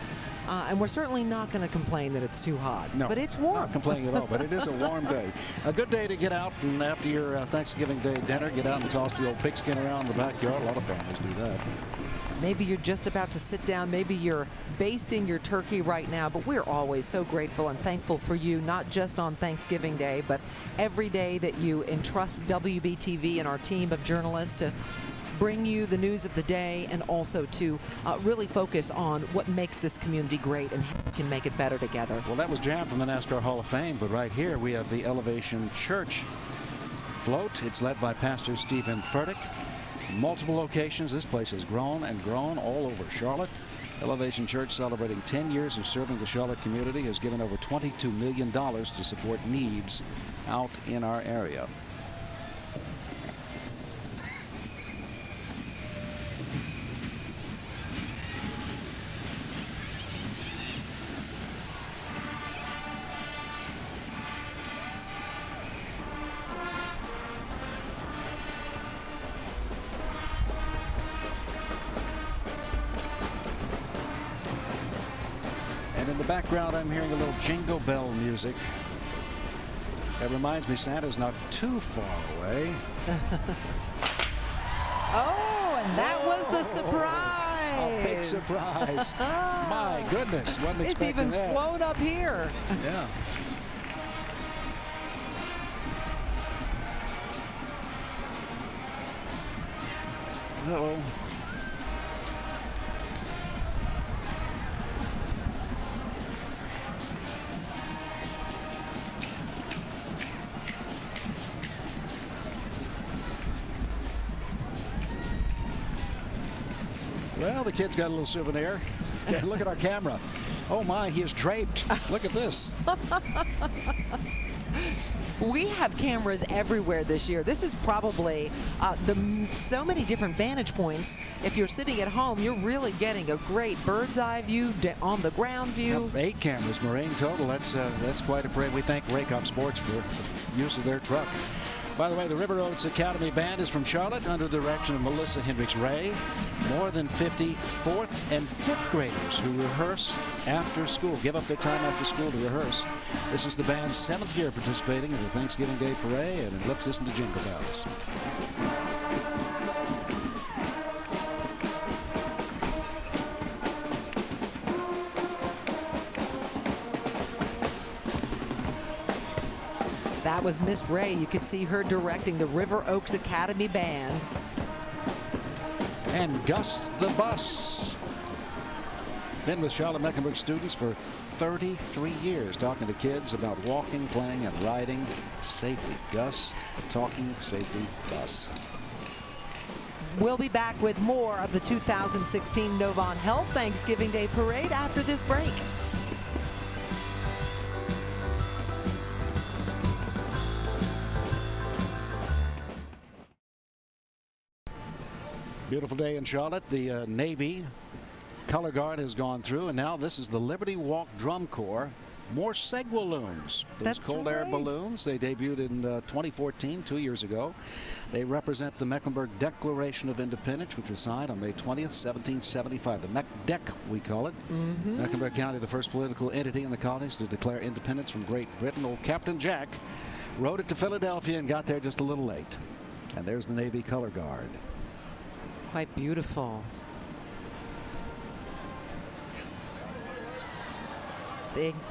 And we're certainly not going to complain that it's too hot. No, but it's warm. Not complaining at all, but it is a warm day. A good day to get out and after your Thanksgiving Day dinner, get out and toss the old pigskin around the backyard. A lot of families do that. Maybe you're just about to sit down. Maybe you're basting your turkey right now, but we're always so grateful and thankful for you, not just on Thanksgiving Day, but every day that you entrust WBTV and our team of journalists to bring you the news of the day and also to really focus on what makes this community great and how we can make it better together. Well, that was Jam from the NASCAR Hall of Fame, but right here we have the Elevation Church float. It's led by Pastor Stephen Furtick. Multiple locations. This place has grown and grown all over Charlotte. Elevation Church, celebrating 10 years of serving the Charlotte community, has given over $22 million to support needs out in our area. In the background, I'm hearing a little jingle bell music. That reminds me Santa's not too far away. Oh, and that was the surprise. A big surprise. My goodness, wasn't It's expecting even that. flown up here. Yeah. Uh-oh. Well, the kid's got a little souvenir. Yeah, look at our camera. Oh my, he is draped. Look at this. We have cameras everywhere this year. This is probably so many different vantage points. If you're sitting at home, you're really getting a great bird's eye view, on the ground view. Yep, 8 cameras, Maureen, total. That's quite a parade. We thank Raycom Sports for the use of their truck. By the way, the River Oaks Academy Band is from Charlotte under the direction of Melissa Hendricks-Ray. More than 50 4th and 5th graders who rehearse after school, give up their time after school to rehearse. This is the band's 7th year participating in the Thanksgiving Day Parade, and let's listen to Jingle Bells. That was Miss Ray. You could see her directing the River Oaks Academy Band. And Gus the Bus. Been with Charlotte Mecklenburg students for 33 years, talking to kids about walking, playing, and riding safely. Gus, the talking safety bus. We'll be back with more of the 2016 Novant Health Thanksgiving Day Parade after this break. Beautiful day in Charlotte. The Navy color guard has gone through, and now this is the Liberty Walk Drum Corps. More Segwaloons. Those That's cold air right. balloons. They debuted in 2014, 2 years ago. They represent the Mecklenburg Declaration of Independence, which was signed on May 20th, 1775. The MECDEC, we call it. Mecklenburg County, the first political entity in the colonies to declare independence from Great Britain. Old Captain Jack rode it to Philadelphia and got there just a little late. And there's the Navy color guard. Quite beautiful.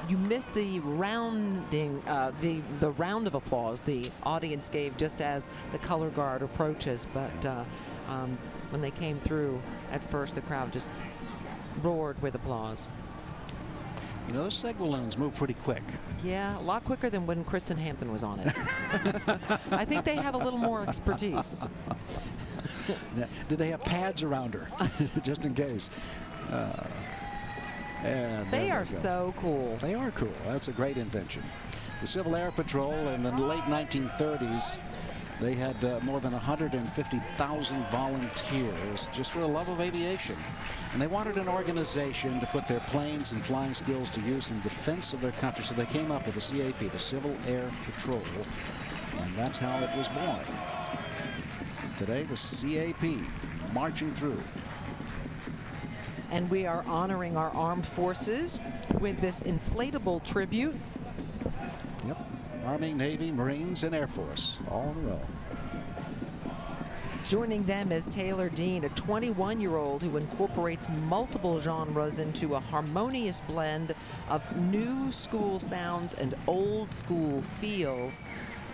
You missed the rounding, the round of applause the audience gave just as the color guard approaches. But when they came through, at first the crowd just roared with applause. You know, those Segwaloons move pretty quick. Yeah, a lot quicker than when Kristen Hampton was on it. I think they have a little more expertise. Do they have pads around her, just in case? And They there are we go. so cool. They are cool. That's a great invention. The Civil Air Patrol in the late 1930s, they had more than 150,000 volunteers just for the love of aviation. And they wanted an organization to put their planes and flying skills to use in defense of their country. So they came up with the CAP, the Civil Air Patrol. And that's how it was born. Today, the CAP marching through. And we are honoring our armed forces with this inflatable tribute. Yep. Army, Navy, Marines, and Air Force, all in a row. Joining them is Taylor Dean, a 21-year-old who incorporates multiple genres into a harmonious blend of new school sounds and old school feels.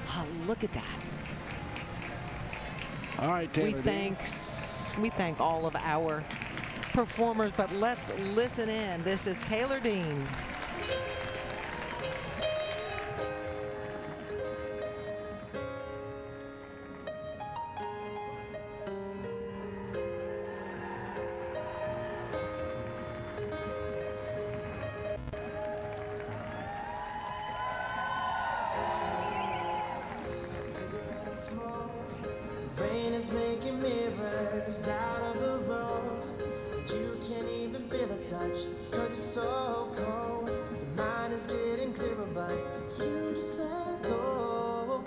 Oh, look at that. All right, Taylor Dean. We thank all of our performers, but let's listen in. This is Taylor Dean. The rain is making mirrors out of the roads. You can't even feel the touch, cause it's so cold. Your mind is getting clearer, but you just let go.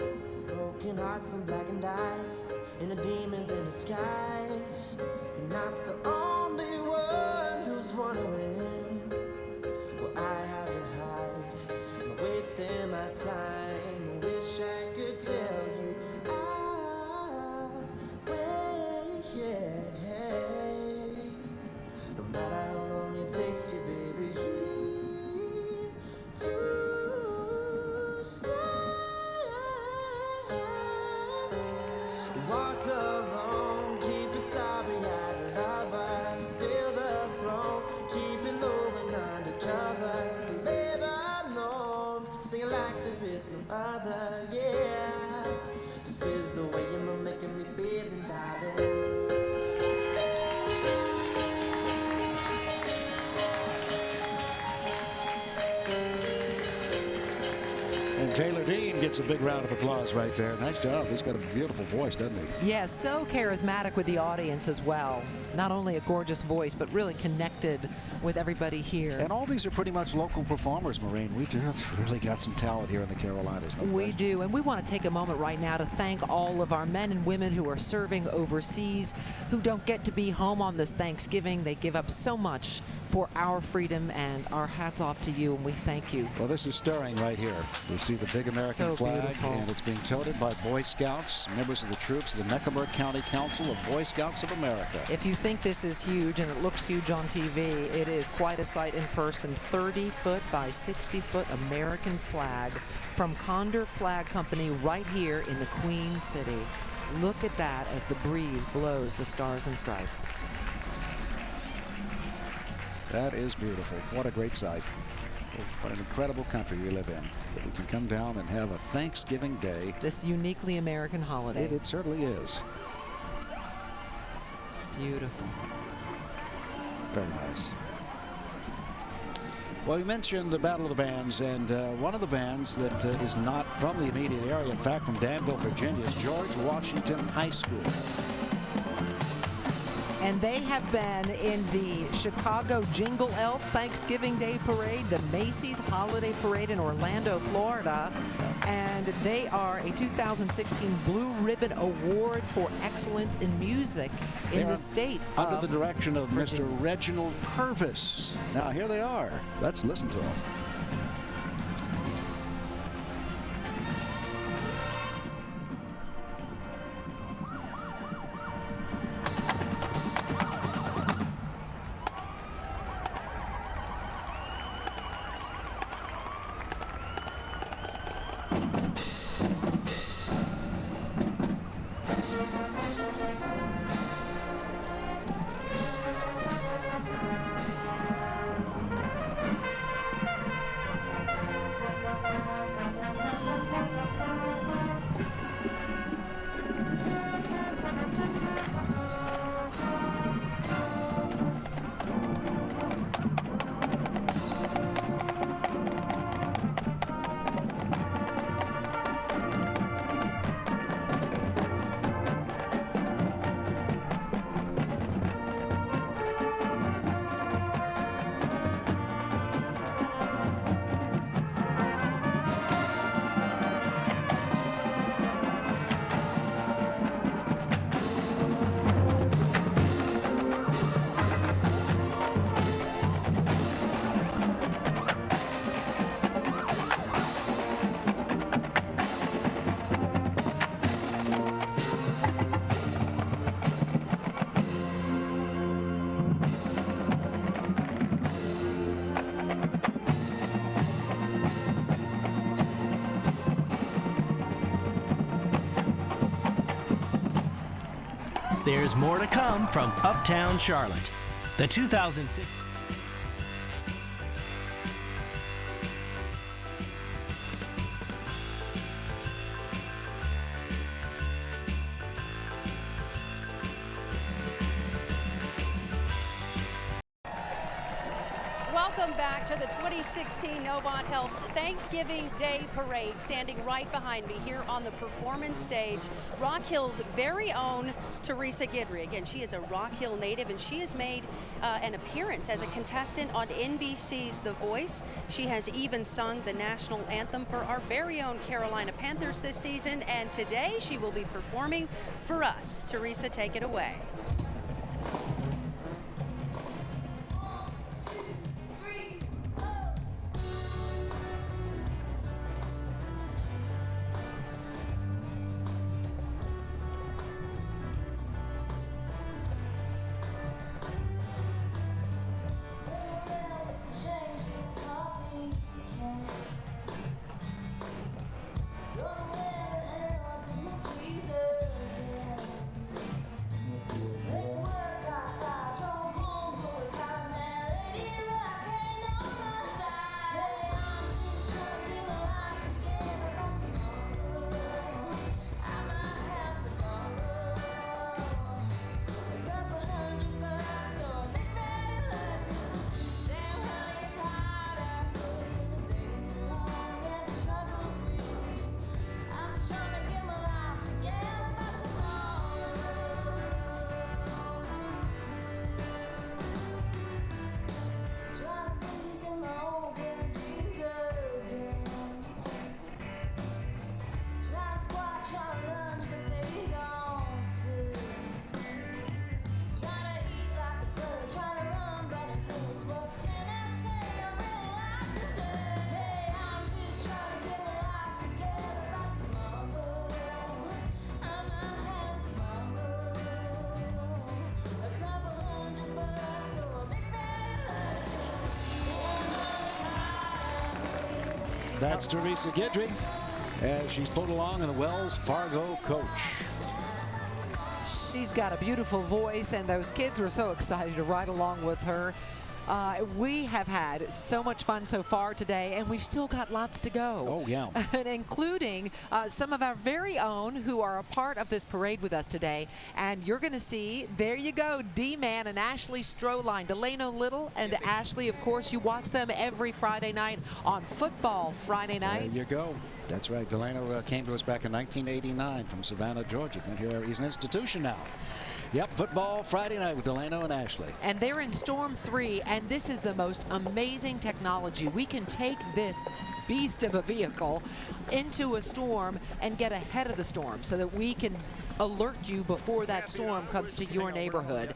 Broken hearts and blackened eyes, and the demons in disguise. You're not the only one who's wondering what I have to hide. I'm wasting my time, I wish I could tell you no matter how long it takes you, baby, you to stay. Walk alone, keep a starry-eyed lover, steal the throne, keep it low and undercover, lay the norms, sing it like there is no other, yeah. This is the way you're making me feeling, darling. And Taylor Dean gets a big round of applause right there. Nice job. He's got a beautiful voice, doesn't he? Yeah, so charismatic with the audience as well. Not only a gorgeous voice, but really connected with everybody here. And all these are pretty much local performers, Maureen. We just really got some talent here in the Carolinas. No We question. do, and we want to take a moment right now to thank all of our men and women who are serving overseas, who don't get to be home on this Thanksgiving. They give up so much for our freedom, and our hats off to you, and we thank you. Well, this is stirring right here. We see the big American So flag, beautiful. and it's being toted by Boy Scouts, members of the troops of the Mecklenburg County Council of Boy Scouts of America. If you think this is huge and it looks huge on TV, it is quite a sight in person. 30-foot by 60-foot American flag from Condor Flag Company right here in the Queen City. Look at that as the breeze blows the stars and stripes. That is beautiful. What a great sight. What an incredible country we live in. That we can come down and have a Thanksgiving Day. This uniquely American holiday. It certainly is. Beautiful. Very nice. Well, you mentioned the Battle of the Bands, and one of the bands that is not from the immediate area, in fact from Danville, Virginia, is George Washington High School. and they have been in the Chicago Jingle Elf Thanksgiving Day Parade, the Macy's Holiday Parade in Orlando, Florida, and they are a 2016 Blue Ribbon Award for Excellence in Music in the state. Under the direction of Mr. Reginald Purvis. Now here they are. Let's listen to them. There's more to come from Uptown Charlotte. The 2006. Welcome back to the 2016 Novant Health Thanksgiving Day Parade. Standing right behind me here on the performance stage, Rock Hill's very own Teresa Guidry. Again, she is a Rock Hill native, and she has made an appearance as a contestant on NBC's The Voice. She has even sung the national anthem for our very own Carolina Panthers this season, and today she will be performing for us. Teresa, take it away. That's Teresa Guidry as she's pulled along in the Wells Fargo coach. She's got a beautiful voice, and those kids were so excited to ride along with her. We have had so much fun so far today, and we've still got lots to go. Oh, yeah. Including some of our very own who are a part of this parade with us today. And you're going to see, there you go, D-Man and Ashley Stroline. Delano Little and Ashley, of course, you watch them every Friday night on Football Friday night. There you go. That's right. Delano came to us back in 1989 from Savannah, Georgia. And here he's an institution now. Yep, football Friday night with Delano and Ashley. And they're in Storm 3, and this is the most amazing technology. We can take this beast of a vehicle into a storm and get ahead of the storm so that we can alert you before that storm comes to your neighborhood.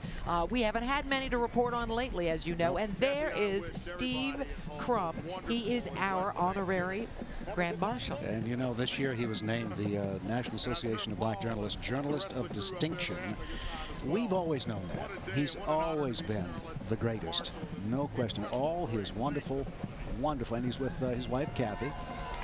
We haven't had many to report on lately, as you know, and there is Steve Crump. He is our honorary Grand Marshal. And you know, this year he was named the National Association of Black Journalists Journalist of Distinction. We've always known that. He's always been the greatest, no question. All his wonderful, and he's with his wife, Kathy.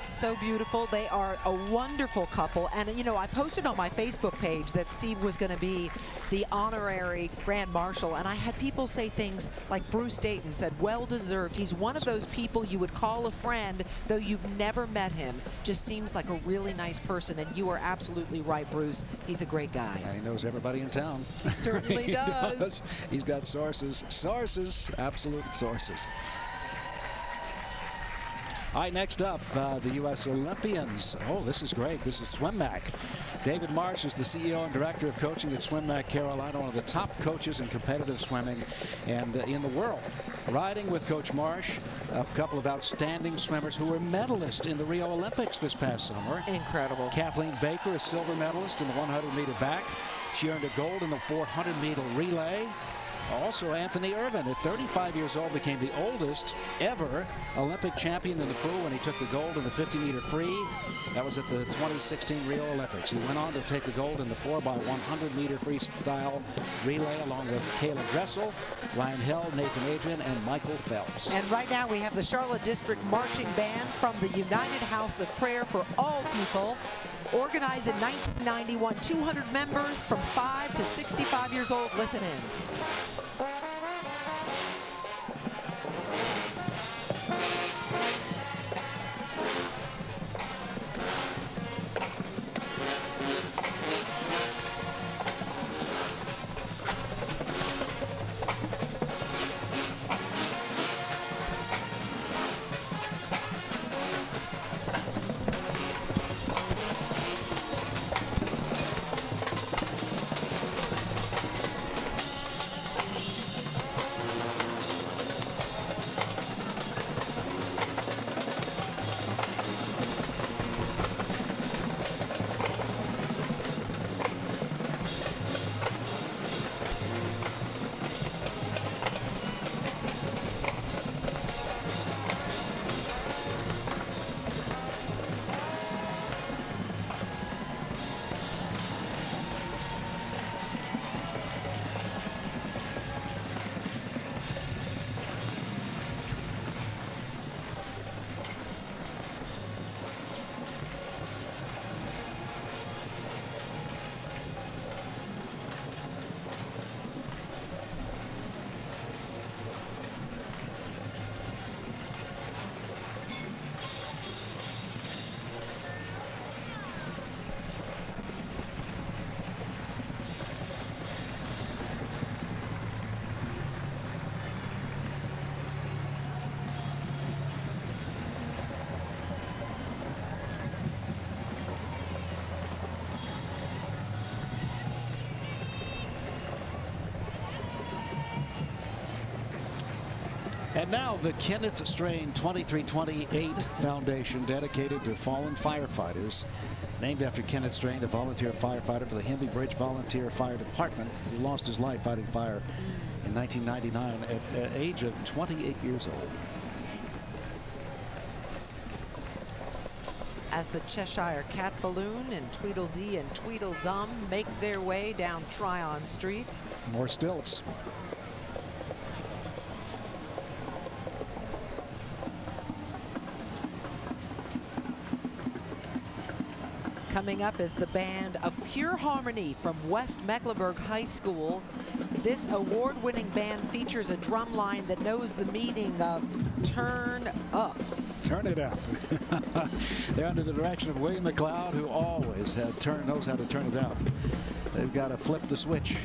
So beautiful. They are a wonderful couple. And, you know, I posted on my Facebook page that Steve was going to be the honorary Grand Marshal. And I had people say things like Bruce Dayton said, well deserved. He's one of those people you would call a friend, though you've never met him. Just seems like a really nice person. And you are absolutely right, Bruce. He's a great guy. Yeah, he knows everybody in town. He certainly He does. He's got sources, absolute sources. All right, next up, the U.S. Olympians. Oh, this is great. This is SwimMac. David Marsh is the CEO and Director of Coaching at SwimMac Carolina, one of the top coaches in competitive swimming and in the world. Riding with Coach Marsh, a couple of outstanding swimmers who were medalists in the Rio Olympics this past summer. Incredible. Kathleen Baker, a silver medalist in the 100-meter back. She earned a gold in the 400-meter relay. Also, Anthony Irvin, at 35 years old, became the oldest ever Olympic champion in the pool when he took the gold in the 50-meter free. That was at the 2016 Rio Olympics. He went on to take the gold in the 4x100-meter freestyle relay, along with Kayla Dressel, Ryan Held, Nathan Adrian, and Michael Phelps. And right now we have the Charlotte District Marching Band from the United House of Prayer for All People. Organized in 1991, 200 members from 5 to 65 years old. Listen in. And now the Kenneth Strain 2328 Foundation, dedicated to fallen firefighters. Named after Kenneth Strain, a volunteer firefighter for the Himby Bridge Volunteer Fire Department, who lost his life fighting fire in 1999 at the age of 28 years old. As the Cheshire Cat Balloon and Tweedledee and Tweedledum make their way down Tryon Street. More stilts. Coming up is the band of Pure Harmony from West Mecklenburg High School. This award-winning band features a drum line that knows the meaning of turn up. Turn it up. They're under the direction of William McLeod, who always knows how to turn it up. They've got to flip the switch.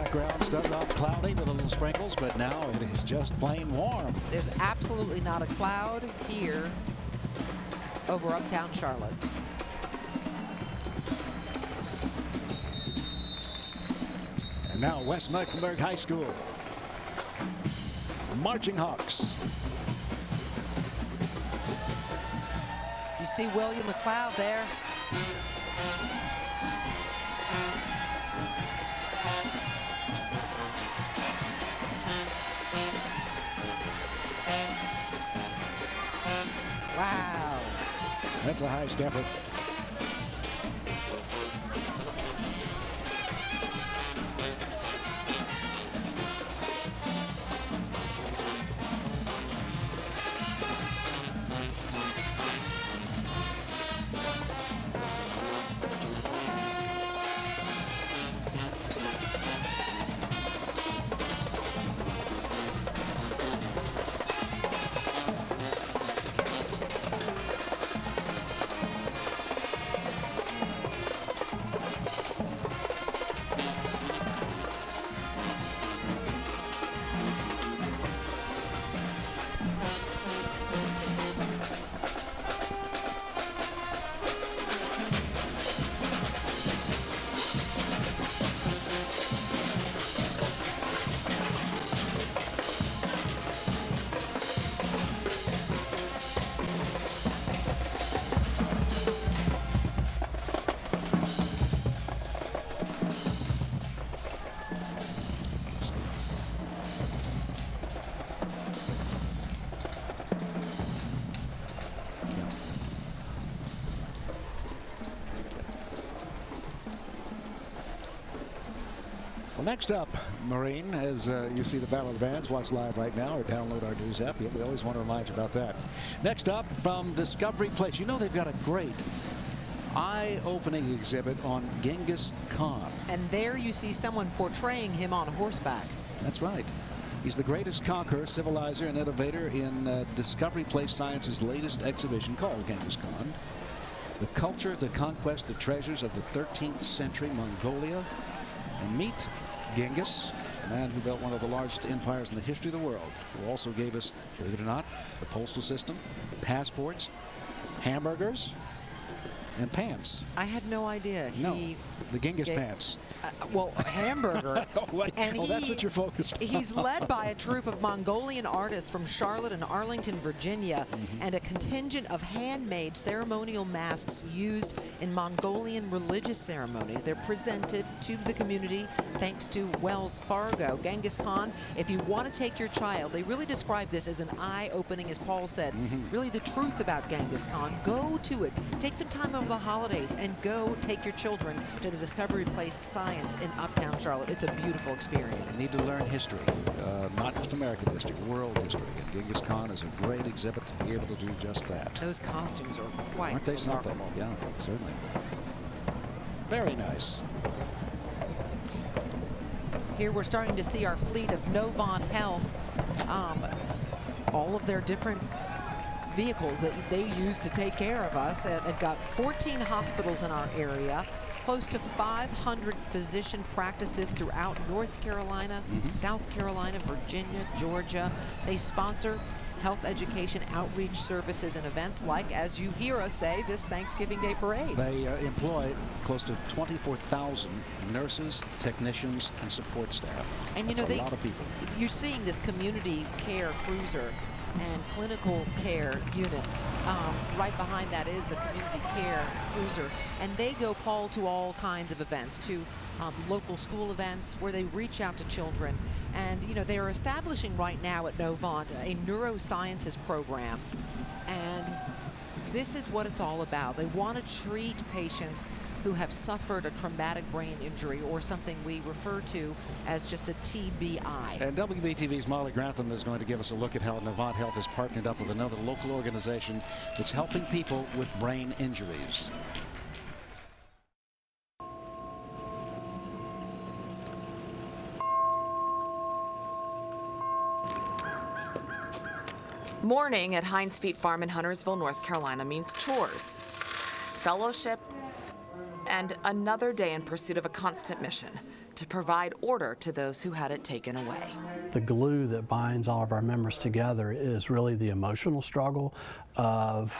background started off cloudy with a little sprinkles, but now it is just plain warm. There's absolutely not a cloud here over uptown Charlotte. And now West Mecklenburg High School. Marching Hawks. You see William McLeod there. Wow. That's a high stepper. Well, next up, Marine, as you see the Battle of the Bands, watch live right now or download our news app. Yeah, we always want to remind you about that. Next up, from Discovery Place, you know they've got a great eye-opening exhibit on Genghis Khan. And there you see someone portraying him on horseback. That's right. He's the greatest conqueror, civilizer, and innovator in Discovery Place Science's latest exhibition called Genghis Khan. The culture, the conquest, the treasures of the 13th century Mongolia. And meet Genghis, a man who built one of the largest empires in the history of the world, who also gave us, believe it or not, the postal system, passports, hamburgers, and pants. I had no idea. No, the Genghis pants. Well, a hamburger. And that's what you're focused on. He's led by a troupe of Mongolian artists from Charlotte and Arlington, Virginia, and a contingent of handmade ceremonial masks used in Mongolian religious ceremonies. They're presented to the community thanks to Wells Fargo. Genghis Khan, if you want to take your child, they really describe this as an eye-opening, as Paul said. Really the truth about Genghis Khan. Go to it. Take some time over the holidays and go take your children to the Discovery Place Science in uptown Charlotte. It's a beautiful experience. You need to learn history, not just American history, world history. And Genghis Khan is a great exhibit to be able to do just that. Those costumes are quite Aren't they something? remarkable. Yeah, certainly. Very nice. Here we're starting to see our fleet of Novant Health, all of their different vehicles that they use to take care of us. They've got 14 hospitals in our area, close to 500 physician practices throughout North Carolina, South Carolina, Virginia, Georgia. They sponsor health education outreach services and events like, as you hear us say, this Thanksgiving Day parade. They employ close to 24,000 nurses, technicians, and support staff. And that's you know, a lot of people. You're seeing this community care cruiser and clinical care unit. Right behind that is the community care cruiser. And they go, Paul, to all kinds of events, to local school events where they reach out to children. And, you know, they are establishing right now at Novant a neurosciences program. And this is what it's all about. They want to treat patients who have suffered a traumatic brain injury or something we refer to as just a TBI. And WBTV's Molly Grantham is going to give us a look at how Novant Health has partnered up with another local organization that's helping people with brain injuries. Morning at Heinz Feet Farm in Huntersville, North Carolina means chores, fellowship, and another day in pursuit of a constant mission to provide order to those who had it taken away. The glue that binds all of our members together is really the emotional struggle of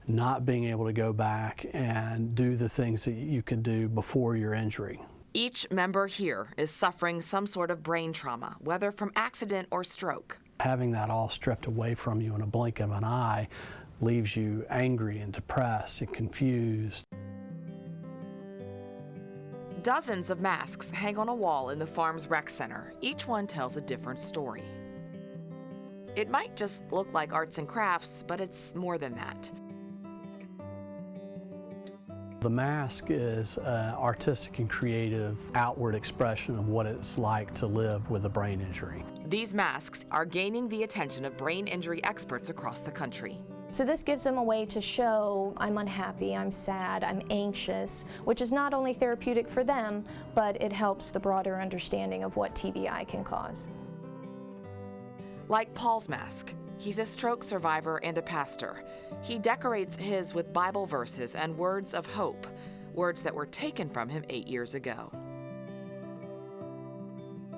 not being able to go back and do the things that you could do before your injury. Each member here is suffering some sort of brain trauma, whether from accident or stroke. Having that all stripped away from you in a blink of an eye leaves you angry and depressed and confused. Dozens of masks hang on a wall in the farm's rec center. Each one tells a different story. It might just look like arts and crafts, but it's more than that. The mask is an artistic and creative outward expression of what it's like to live with a brain injury. These masks are gaining the attention of brain injury experts across the country. So this gives them a way to show I'm unhappy, I'm sad, I'm anxious, which is not only therapeutic for them, but it helps the broader understanding of what TBI can cause. Like Paul's mask, he's a stroke survivor and a pastor. He decorates his with Bible verses and words of hope, words that were taken from him 8 years ago.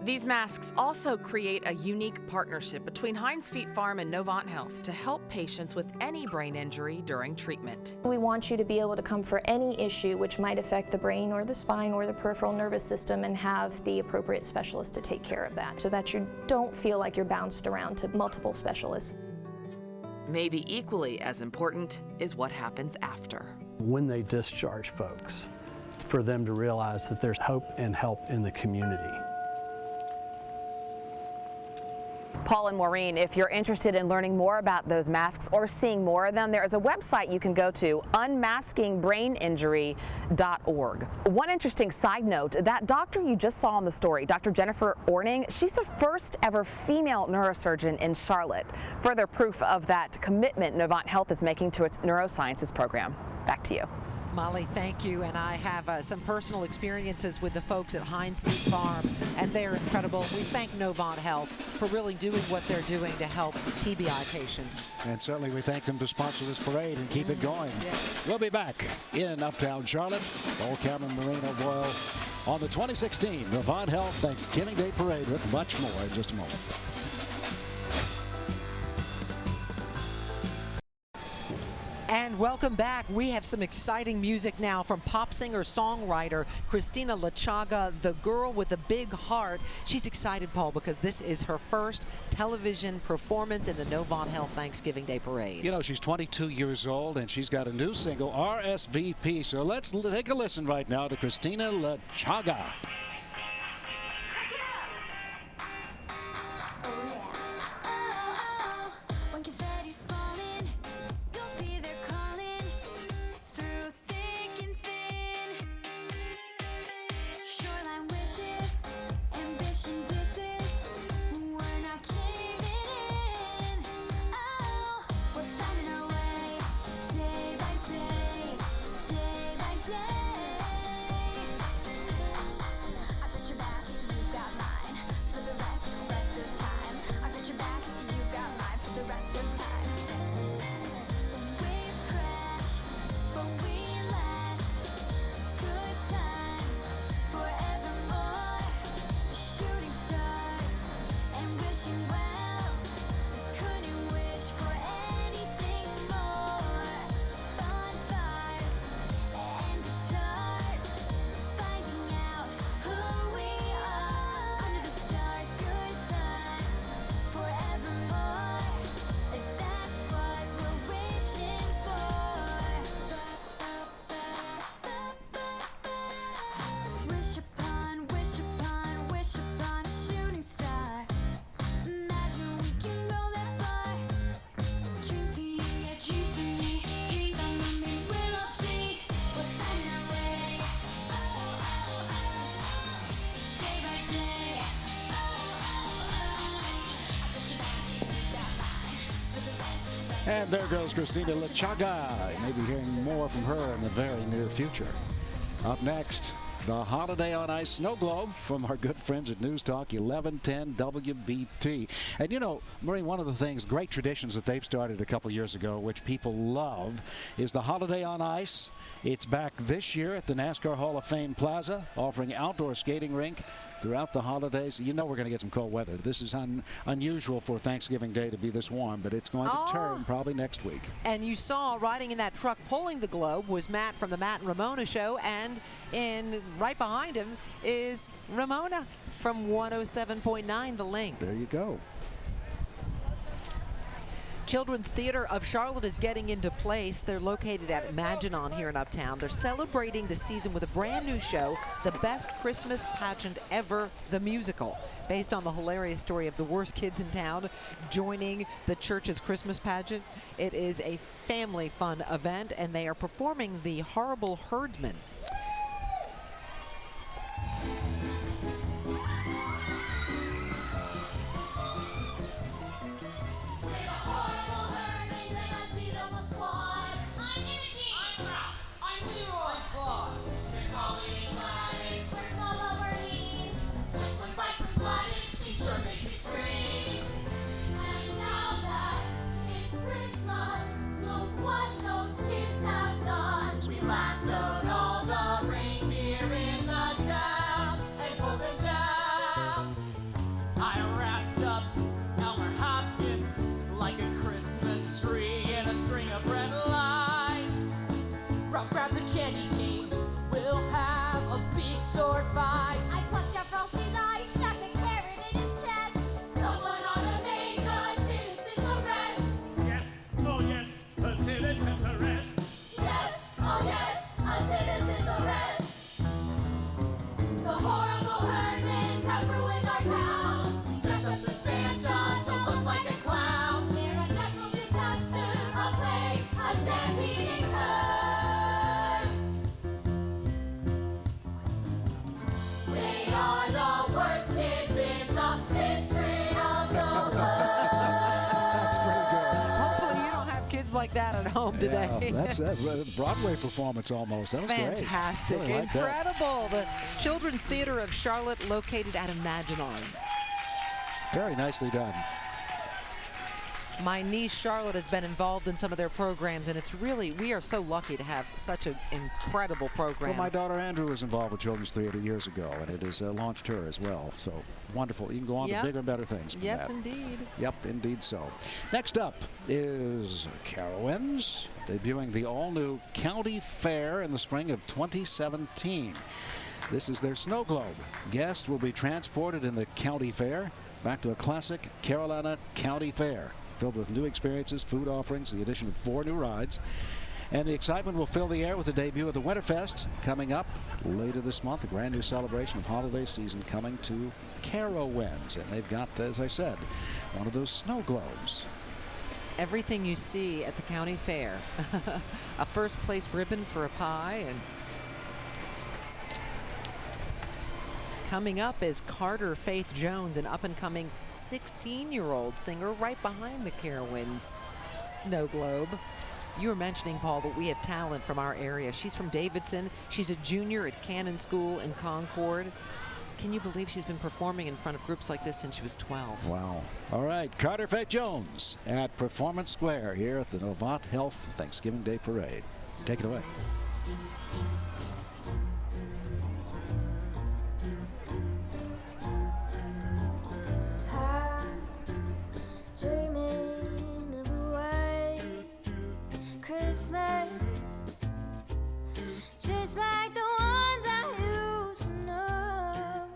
These masks also create a unique partnership between Heinz Feet Farm and Novant Health to help patients with any brain injury during treatment. We want you to be able to come for any issue which might affect the brain or the spine or the peripheral nervous system and have the appropriate specialist to take care of that so that you don't feel like you're bounced around to multiple specialists. Maybe equally as important is what happens after. When they discharge folks, it's for them to realize that there's hope and help in the community. Paul and Maureen, if you're interested in learning more about those masks or seeing more of them, there is a website you can go to, unmaskingbraininjury.org. One interesting side note, that doctor you just saw in the story, Dr. Jennifer Orning, she's the first ever female neurosurgeon in Charlotte. Further proof of that commitment Novant Health is making to its neurosciences program. Back to you. Molly, thank you. And I have some personal experiences with the folks at Heinz Feet Farm, and they're incredible. We thank Novant Health for really doing what they're doing to help TBI patients. And certainly we thank them to sponsor this parade and keep it going. Yes. We'll be back in Uptown Charlotte. Paul Cameron, Marino Boyle on the 2016 Novant Health Thanksgiving Day Parade with much more in just a moment. And welcome back. We have some exciting music now from pop singer-songwriter Christina Lachaga, the girl with a big heart. She's excited, Paul, because this is her first television performance in the Novant Health Thanksgiving Day Parade. You know, she's 22 years old, and she's got a new single, RSVP. So let's take a listen right now to Christina Lachaga. And there goes Christina Lachaga. Maybe hearing more from her in the very near future. Up next, the Holiday on Ice Snow Globe from our good friends at News Talk 1110 WBT. And you know, Marie, one of the things, great traditions that they've started a couple years ago, which people love, is the Holiday on Ice. It's back this year at the NASCAR Hall of Fame Plaza, offering outdoor skating rink, throughout the holidays. You know we're going to get some cold weather. This is unusual for Thanksgiving Day to be this warm, but it's going to turn probably next week. And you saw riding in that truck pulling the globe was Matt from the Matt and Ramona show, and right behind him is Ramona from 107.9 The Link. There you go. Children's Theater of Charlotte is getting into place. They're located at Maginot here in Uptown. They're celebrating the season with a brand new show, The Best Christmas Pageant Ever, the musical, based on the hilarious story of the worst kids in town joining the church's Christmas pageant. It is a family fun event, and they are performing The Horrible Herdsman. Like that at home today. Yeah, that's a Broadway performance almost. That was fantastic, great. Really incredible. The Children's Theater of Charlotte, located at Maginot. Very nicely done. My niece Charlotte has been involved in some of their programs, and it's really, we are so lucky to have such an incredible program. Well, my daughter Andrew was involved with Children's Theater years ago, and it has launched her as well. So wonderful. You can go on to bigger and better things. Yes, that. indeed. Yep, indeed so. Next up is Carowinds, debuting the all-new County Fair in the spring of 2017. This is their snow globe. Guests will be transported in the County Fair back to a classic Carolina County Fair, filled with new experiences, food offerings, the addition of 4 new rides. And the excitement will fill the air with the debut of the Winterfest coming up later this month, a brand new celebration of holiday season coming to Carowinds. And they've got, as I said, one of those snow globes. Everything you see at the county fair. A first place ribbon for a pie. And coming up is Carter Faith Jones, an up-and-coming 16-year-old singer right behind the Carowinds snow globe. You were mentioning, Paul, that we have talent from our area. She's from Davidson. She's a junior at Cannon School in Concord. Can you believe she's been performing in front of groups like this since she was 12? Wow. All right, Carter Faith Jones at Performance Square here at the Novant Health Thanksgiving Day Parade. Take it away. Dreaming of a white Christmas, just like the ones I used to know,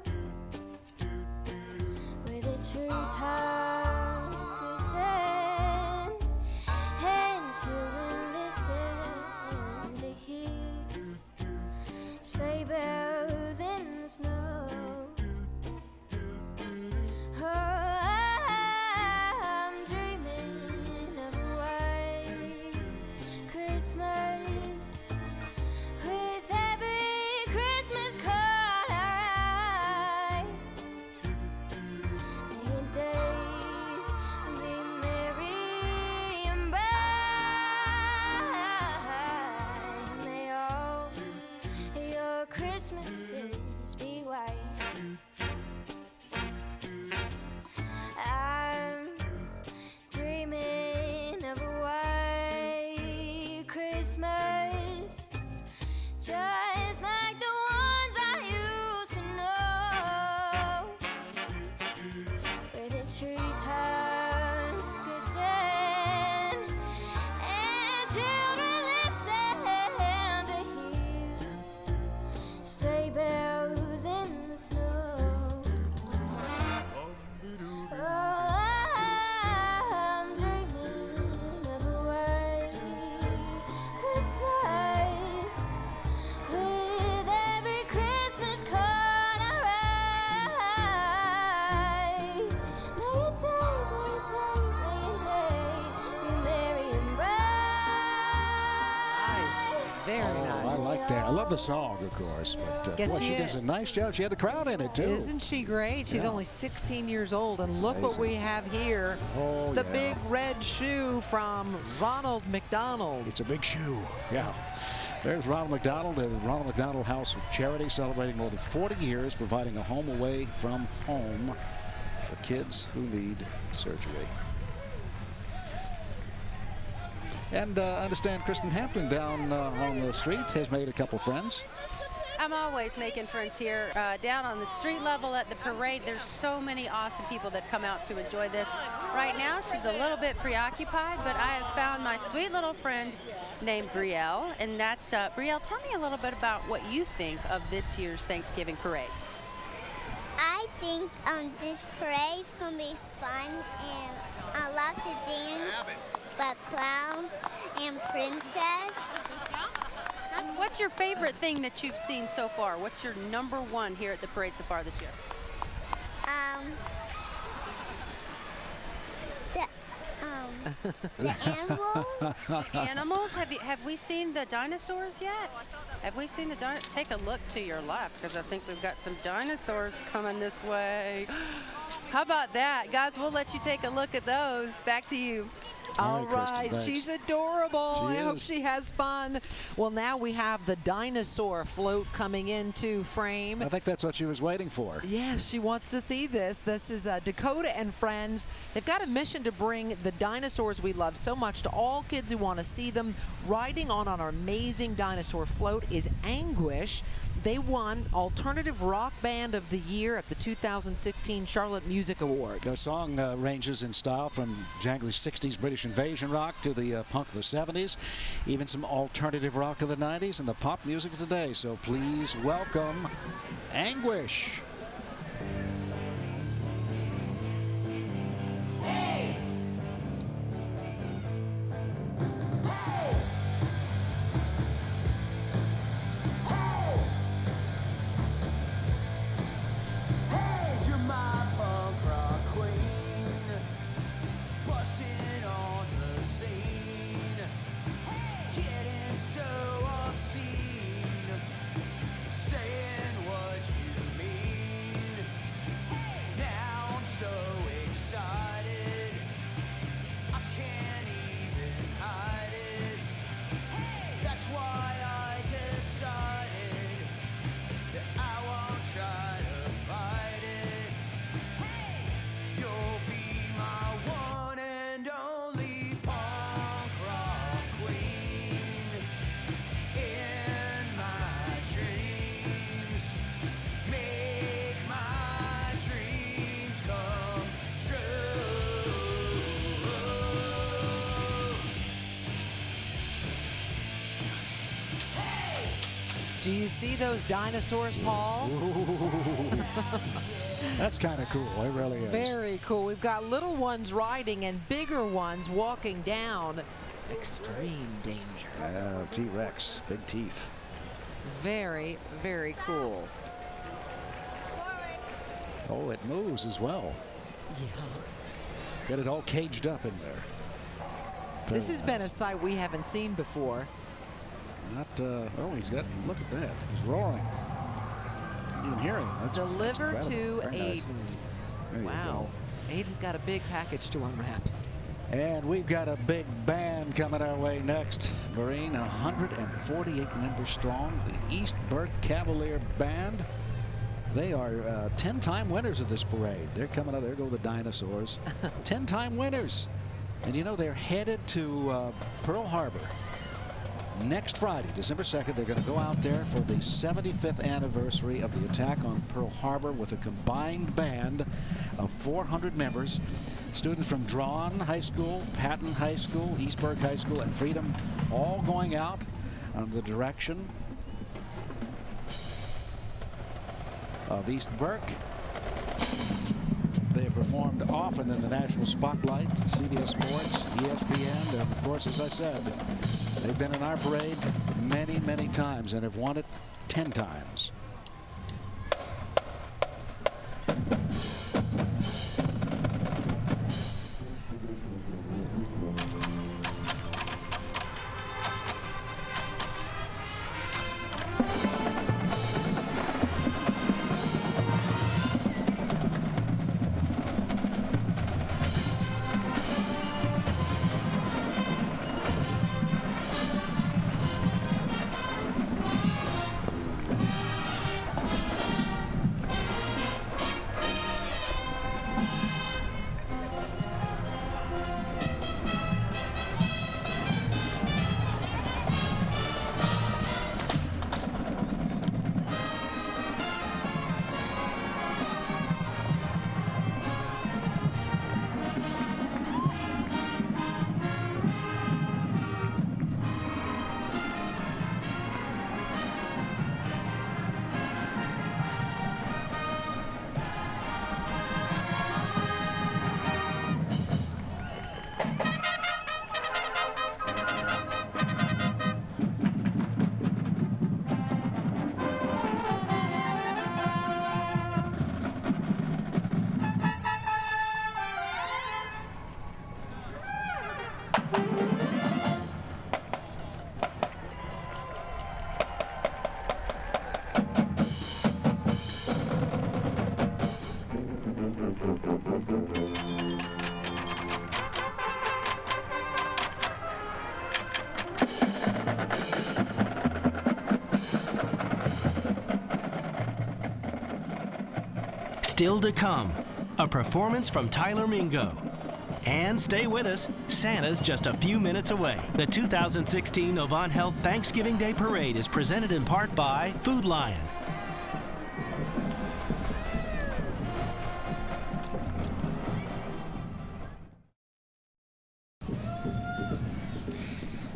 where the treetops glisten and children listen to hear Very nice. I like that. I love the song, of course, but boy, she does a nice job. She had the crowd in it, too. Isn't she great? She's only 16 years old, and look what we have here. Oh, the big red shoe from Ronald McDonald. It's a big shoe, yeah. There's Ronald McDonald, the Ronald McDonald House of Charity, celebrating more than 40 years, providing a home away from home for kids who need surgery. And I understand Kristen Hampton down on the street has made a couple friends. I'm always making friends here. Down on the street level at the parade, there's so many awesome people that come out to enjoy this. Right now, she's a little bit preoccupied, but I have found my sweet little friend named Brielle, and that's, Brielle, tell me a little bit about what you think of this year's Thanksgiving parade. I think this parade is going to be fun, and I love to dance, but clowns and princess. What's your favorite thing that you've seen so far? What's your number one here at the parade so far this year? The animals. Animals? Have we seen the dinosaurs yet? Have we seen the take a look to your left, because I think we've got some dinosaurs coming this way. How about that? Guys, we'll let you take a look at those. Back to you. All right, she's adorable. I hope she has fun. Well, now we have the dinosaur float coming into frame. I think that's what she was waiting for. Yes, she wants to see this. This is Dakota and friends. They've got a mission to bring the dinosaurs we love so much to all kids who want to see them. Riding on our amazing dinosaur float is Anguish. They won Alternative Rock Band of the Year at the 2016 Charlotte Music Awards. The song ranges in style from jangly 60s British invasion rock to the punk of the 70s, even some alternative rock of the 90s and the pop music of today. So please welcome Anguish. Do you see those dinosaurs, Paul? That's kind of cool. It really is. Very cool. We've got little ones riding and bigger ones walking down. Extreme danger. T-Rex, big teeth. Very, very cool. Oh, it moves as well. Yeah. Got it all caged up in there. This has been a sight we haven't seen before. Oh, he's got, look at that. He's roaring. You can hear him. Delivered to Aiden. Nice. Wow. Aiden's got a big package to unwrap. And we've got a big band coming our way next. Marine, 148 members strong. The East Burke Cavalier Band. They are 10-time winners of this parade. They're coming up. There go the dinosaurs. 10-time winners. And you know, they're headed to Pearl Harbor. Next Friday, December 2nd, they're going to go out there for the 75th anniversary of the attack on Pearl Harbor with a combined band of 400 members. Students from Drawn High School, Patton High School, East Burke High School, and Freedom, all going out under the direction of East Burke. They have performed often in the national spotlight, CBS Sports, ESPN, and of course, as I said, they've been in our parade many, many times and have won it 10 times. Still to come, a performance from Tyler Mingo. And stay with us, Santa's just a few minutes away. The 2016 Novant Health Thanksgiving Day Parade is presented in part by Food Lion.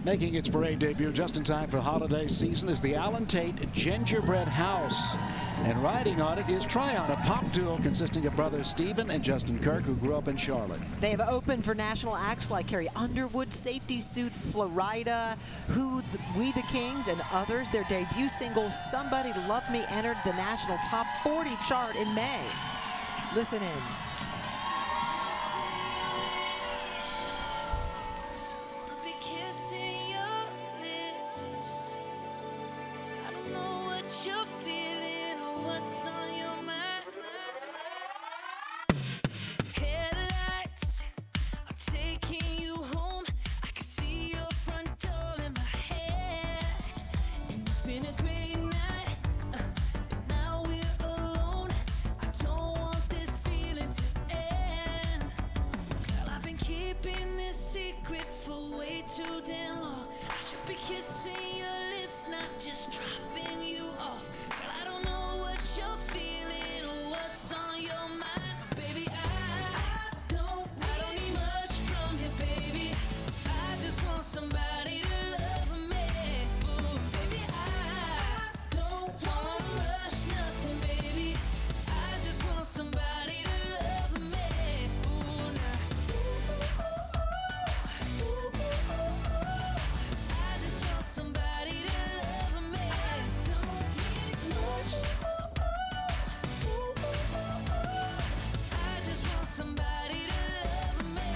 Making its parade debut just in time for holiday season is the Allen Tate Gingerbread House. And riding on it is Tryon, a pop duo consisting of brothers Stephen and Justin Kirk, who grew up in Charlotte. They have opened for national acts like Carrie Underwood, Safety Suit, Florida, We the Kings, and others. Their debut single, Somebody Love Me, entered the national top 40 chart in May. Listen in. You're feeling or what's on your mind. Headlights are taking you home. I can see your front door in my head. And it's been a great night, but now we're alone. I don't want this feeling to end. Girl, I've been keeping this secret for way too damn long. I should be kissing your lips, not just dropping you off. Girl, I don't know what you're feeling or what's on your mind. Baby, I don't need much from you, baby. I just want somebody to love me. Ooh, baby, I don't wanna rush nothing, baby. I just want somebody to love me. Ooh, I just want somebody to love me. Don't need much. I just want somebody to love me.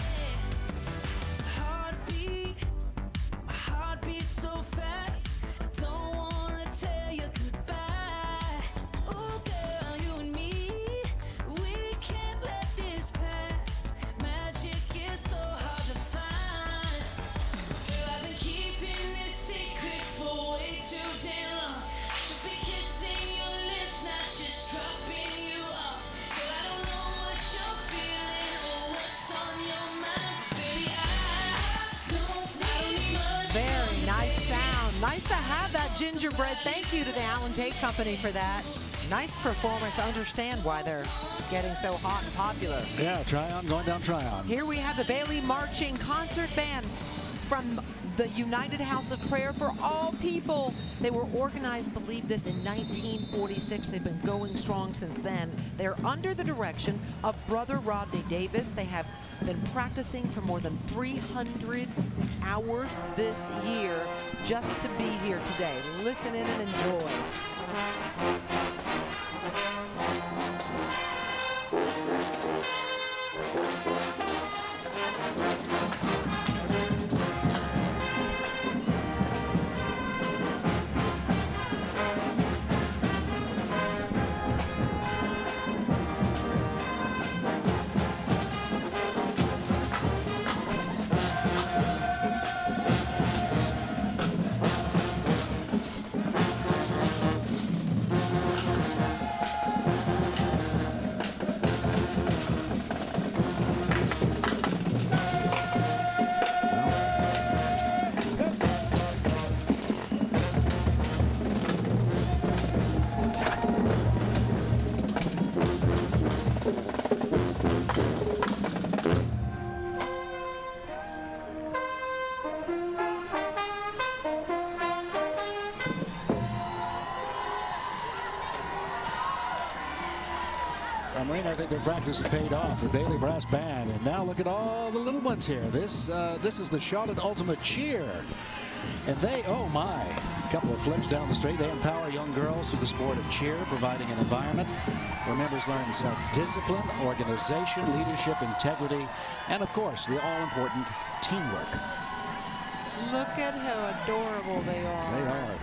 My heart beats so fast. I don't wanna tell you goodbye. Oh, girl, you and me, we can't let this pass. Magic is so hard to find. Girl, I've been keeping this secret for way too damn long. I should be kissing your lips, not just dropping you off. Girl, I don't know what you're feeling or what's on your mind. Baby, I don't need much. Very nice sound. Nice to have that gingerbread. Thank you to the Allen Tate Company for that. Nice performance. Understand why they're getting so hot and popular. Yeah, Tryon going down Tryon. Here we have the Bailey Marching Concert Band from the United House of Prayer for All People. They were organized, believe this, in 1946. They've been going strong since then. They're under the direction of Brother Rodney Davis. They have been practicing for more than 300 hours this year just to be here today. Listen in and enjoy. Marina, I think their practice has paid off. The Bailey Brass Band, and now look at all the little ones here. This is the Charlotte Ultimate Cheer, and they, oh my, a couple of flips down the street. They empower young girls through the sport of cheer, providing an environment where members learn self-discipline, organization, leadership, integrity, and of course, the all-important teamwork. Look at how adorable they are. They are.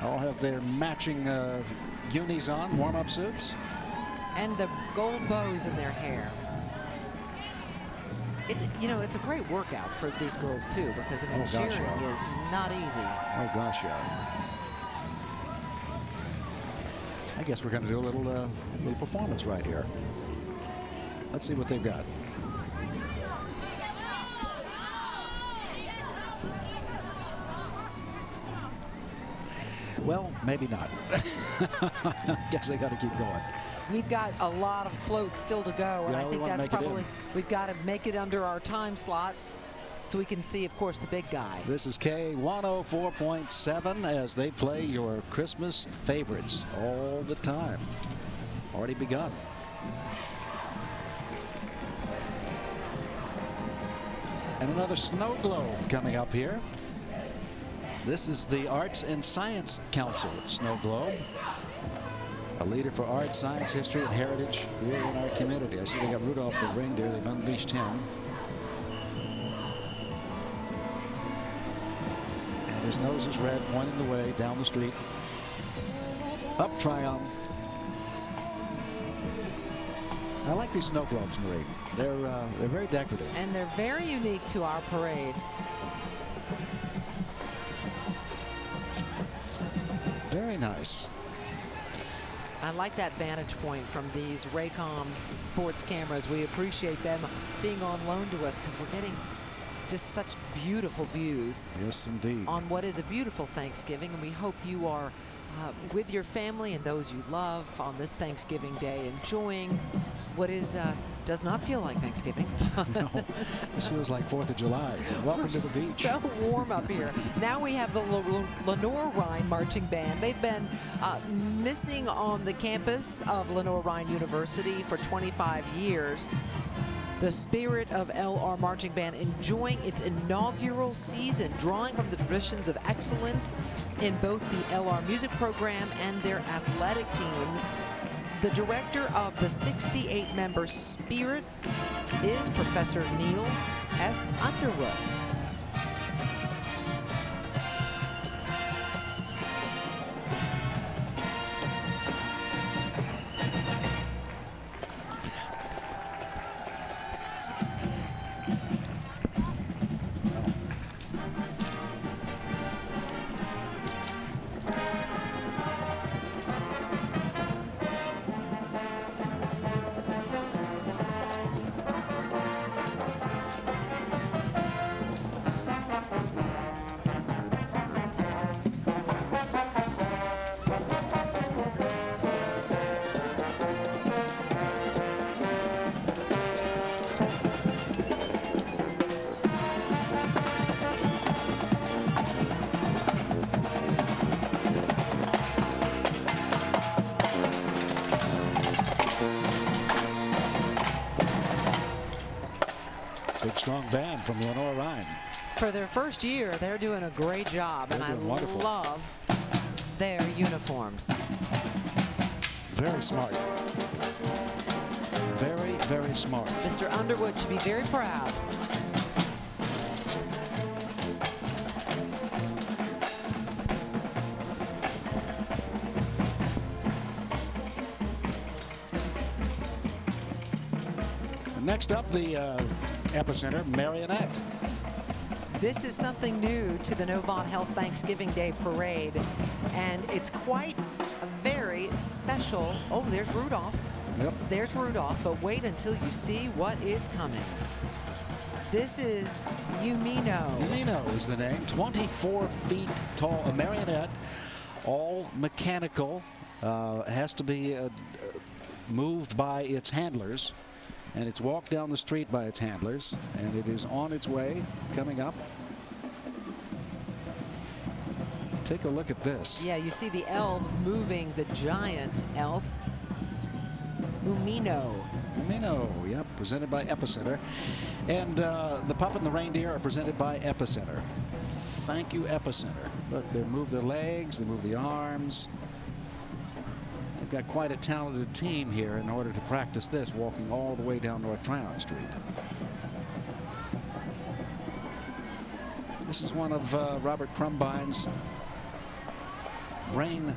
All have their matching unis on, warm-up suits. And the gold bows in their hair. It's, you know, it's a great workout for these girls too, because I mean, cheering is not easy. Oh gosh, yeah. I guess we're going to do a little performance right here. Let's see what they've got. Well, maybe not. Guess they got to keep going. We've got a lot of floats still to go, and Yeah, I we think wanna that's make it probably, in. we've got to make it under our time slot so we can see, of course, the big guy. This is K104.7 as they play your Christmas favorites all the time. Already begun. And another snow globe coming up here. This is the Arts and Science Council snow globe. A leader for art, science, history, and heritage here in our community. I see they got Rudolph the reindeer. They've unleashed him. And his nose is red, pointing the way down the street. Up Tryon. I like these snow globes, Marie. They're very decorative. And they're very unique to our parade. Very nice. I like that vantage point from these Raycom sports cameras. We appreciate them being on loan to us because we're getting just such beautiful views. Yes, indeed. On what is a beautiful Thanksgiving, and we hope you are with your family and those you love on this Thanksgiving Day, enjoying what is does not feel like Thanksgiving. No, this feels like 4th of July. Welcome to the beach. So warm up here. Now we have the Lenore Rhine Marching Band. They've been missing on the campus of Lenore Rhine University for 25 years. The Spirit of LR Marching Band enjoying its inaugural season, drawing from the traditions of excellence in both the LR music program and their athletic teams. The director of the 68-member Spirit is Professor Neil S. Underwood. Big, strong band from Lenore Rhine. For their first year, they're doing a great job, and I love their uniforms. Very smart. Very, very smart. Mr. Underwood should be very proud. Next up, the Epicenter Marionette. This is something new to the Novant Health Thanksgiving Day Parade, and it's quite a very special. Oh, there's Rudolph. Yep. There's Rudolph, but wait until you see what is coming. This is Umino. Umino is the name. 24 feet tall, a marionette, all mechanical, has to be moved by its handlers. And it's walked down the street by its handlers, and it is on its way, coming up. Take a look at this. Yeah, you see the elves moving the giant elf, Umino. Umino, yep, presented by Epicenter. And the puppet and the reindeer are presented by Epicenter. Thank you, Epicenter. Look, they move their legs, they move the arms. Got quite a talented team here in order to practice this, walking all the way down North Tryon Street. This is one of Robert Crumbine's brain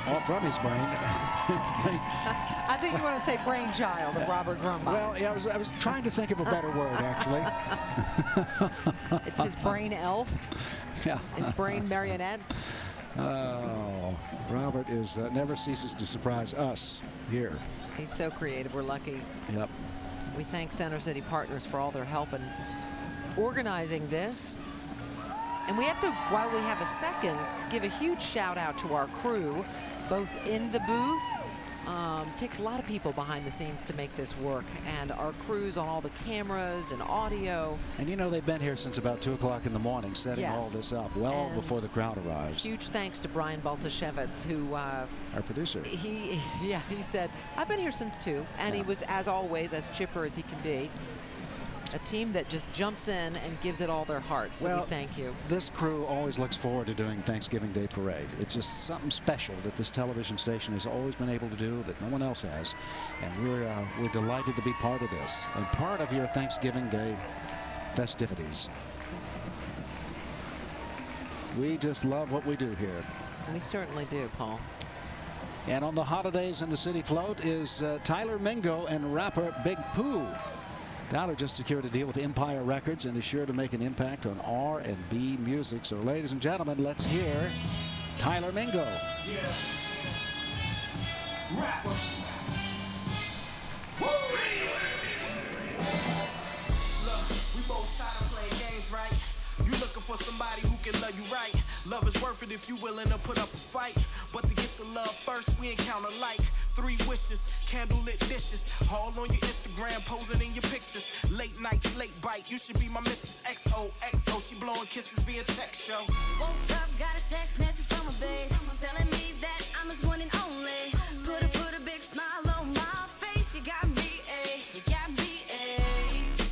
off from his brain. I think you want to say brainchild of Robert Crumbine. Well, yeah, I was trying to think of a better word, actually. It's his brain elf. Yeah. His brain marionette. Oh, Wow. Robert is never ceases to surprise us here. He's so creative. We're lucky. Yep. We thank Center City Partners for all their help in organizing this. And we have to, while we have a second, give a huge shout out to our crew, both in the booth. Takes a lot of people behind the scenes to make this work, and our crews on all the cameras and audio. And you know, they've been here since about 2 o'clock in the morning setting all this up, well And before the crowd arrives. Huge thanks to Brian Baltosiewich, who our producer. he said, I've been here since 2, and he was, as always, as chipper as he can be. A team that just jumps in and gives it all their heart, so we thank you. This crew always looks forward to doing Thanksgiving Day Parade. It's just something special that this television station has always been able to do that no one else has. And we're delighted to be part of this and part of your Thanksgiving Day festivities. We just love what we do here. We certainly do, Paul. And on the holidays in the city float is Tyler Mingo and rapper Big Pooh. Tyler just secured a deal with Empire Records and is sure to make an impact on R&B music. So, ladies and gentlemen, let's hear Tyler Mingo. Yeah. Rapper. Woo! Look, we both tired of playing games, right? You looking for somebody who can love you right. Love is worth it if you willing to put up a fight. But to get the love first, we encounter like 3 wishes, candlelit dishes, all on your Instagram, posing in your pictures. Late night, late bite, you should be my Mrs. XOXO. She blowing kisses via text, yo. Woke up, got a text message from a babe, telling me that I'm his one and only. Put a big smile on my face. You got me, you got me,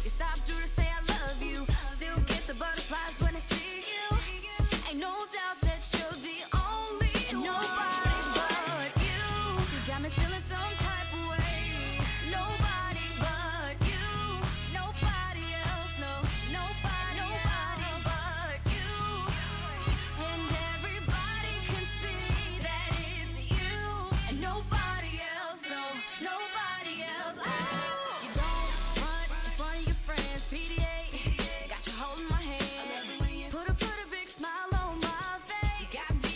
You stopped through to say I love you. Still get the butterflies when I see you. Ain't no doubt that you're the only, and nobody but you. You got me feeling some type of way. Nobody but you. Nobody else, no. Nobody but you. And everybody can see that it's you. And nobody else, no. Nobody else. You don't front in front of your friends. PDA, got you holding my hand. Put a big smile on my face. You got me,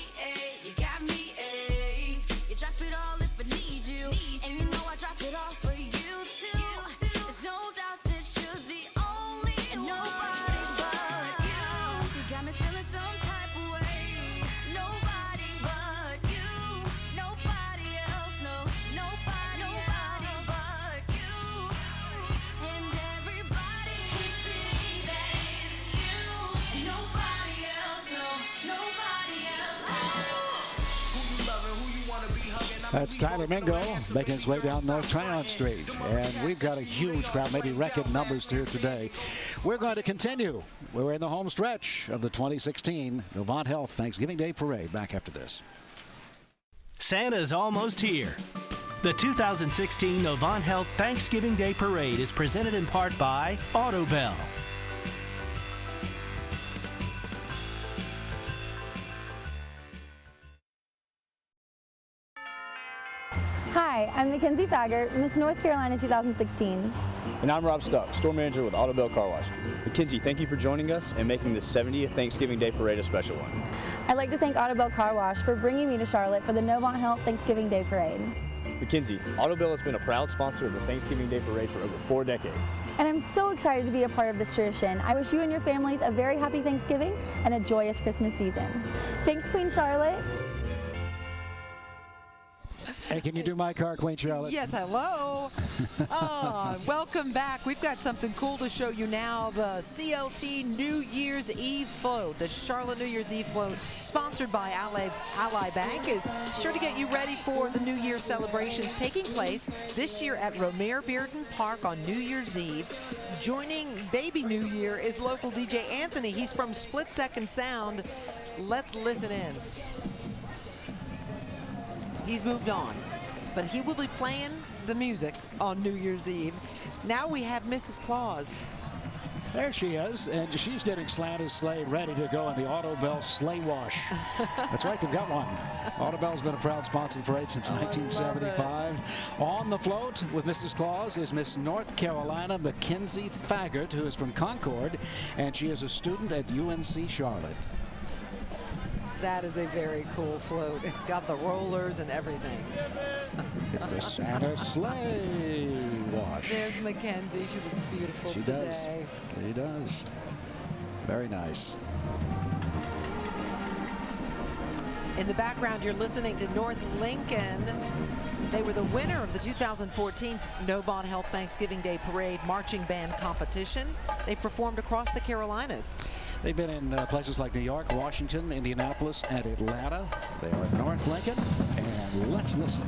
you got me, You drop it all if I need you, and you know I drop it all for you too. There's no doubt that you're the only, and nobody but you. You got me feeling some type of way. Nobody but you. Nobody else, no. Nobody but you. And everybody can see that it's you. Nobody else, no. Nobody else. Who you loving, who you wanna be hugging? That's Tyler Mingo making his way down North Tryon Street. And we've got a huge crowd, maybe record numbers here today. We're going to continue. We're in the home stretch of the 2016 Novant Health Thanksgiving Day Parade. Back after this. Santa's almost here. The 2016 Novant Health Thanksgiving Day Parade is presented in part by Autobell. Hi, I'm Mackenzie Faggart, Miss North Carolina 2016. And I'm Rob Stuck, store manager with Autobell Car Wash. Mackenzie, thank you for joining us and making the 70th Thanksgiving Day Parade a special one. I'd like to thank Autobell Car Wash for bringing me to Charlotte for the Novant Health Thanksgiving Day Parade. Mackenzie, Autobell has been a proud sponsor of the Thanksgiving Day Parade for over 4 decades. And I'm so excited to be a part of this tradition. I wish you and your families a very happy Thanksgiving and a joyous Christmas season. Thanks, Queen Charlotte. Hey, can you do my car, Queen Charlotte? Yes, hello. Welcome back. We've got something cool to show you now. The CLT New Year's Eve float, the Charlotte New Year's Eve float, sponsored by Ally Bank, is sure to get you ready for the New Year's celebrations taking place this year at Romare Bearden Park on New Year's Eve. Joining Baby New Year is local DJ Anthony. He's from Split Second Sound. Let's listen in. He's moved on, but he will be playing the music on New Year's Eve. Now we have Mrs. Claus. There she is, and she's getting Slanta's sleigh ready to go in the Autobell sleigh wash. That's right, they've got one. Autobell's been a proud sponsor of the parade since 1975. On the float with Mrs. Claus is Miss North Carolina Mackenzie Faggart, who is from Concord, and she is a student at UNC Charlotte. That is a very cool float. It's got the rollers and everything. It's the Santa sleigh wash. There's Mackenzie. She looks beautiful She today. does. She does. Very nice. In the background, you're listening to North Lincoln. They were the winner of the 2014 Novant Health Thanksgiving Day Parade Marching Band Competition. They've performed across the Carolinas. They've been in places like New York, Washington, Indianapolis, and Atlanta. They are at North Lincoln, and let's listen.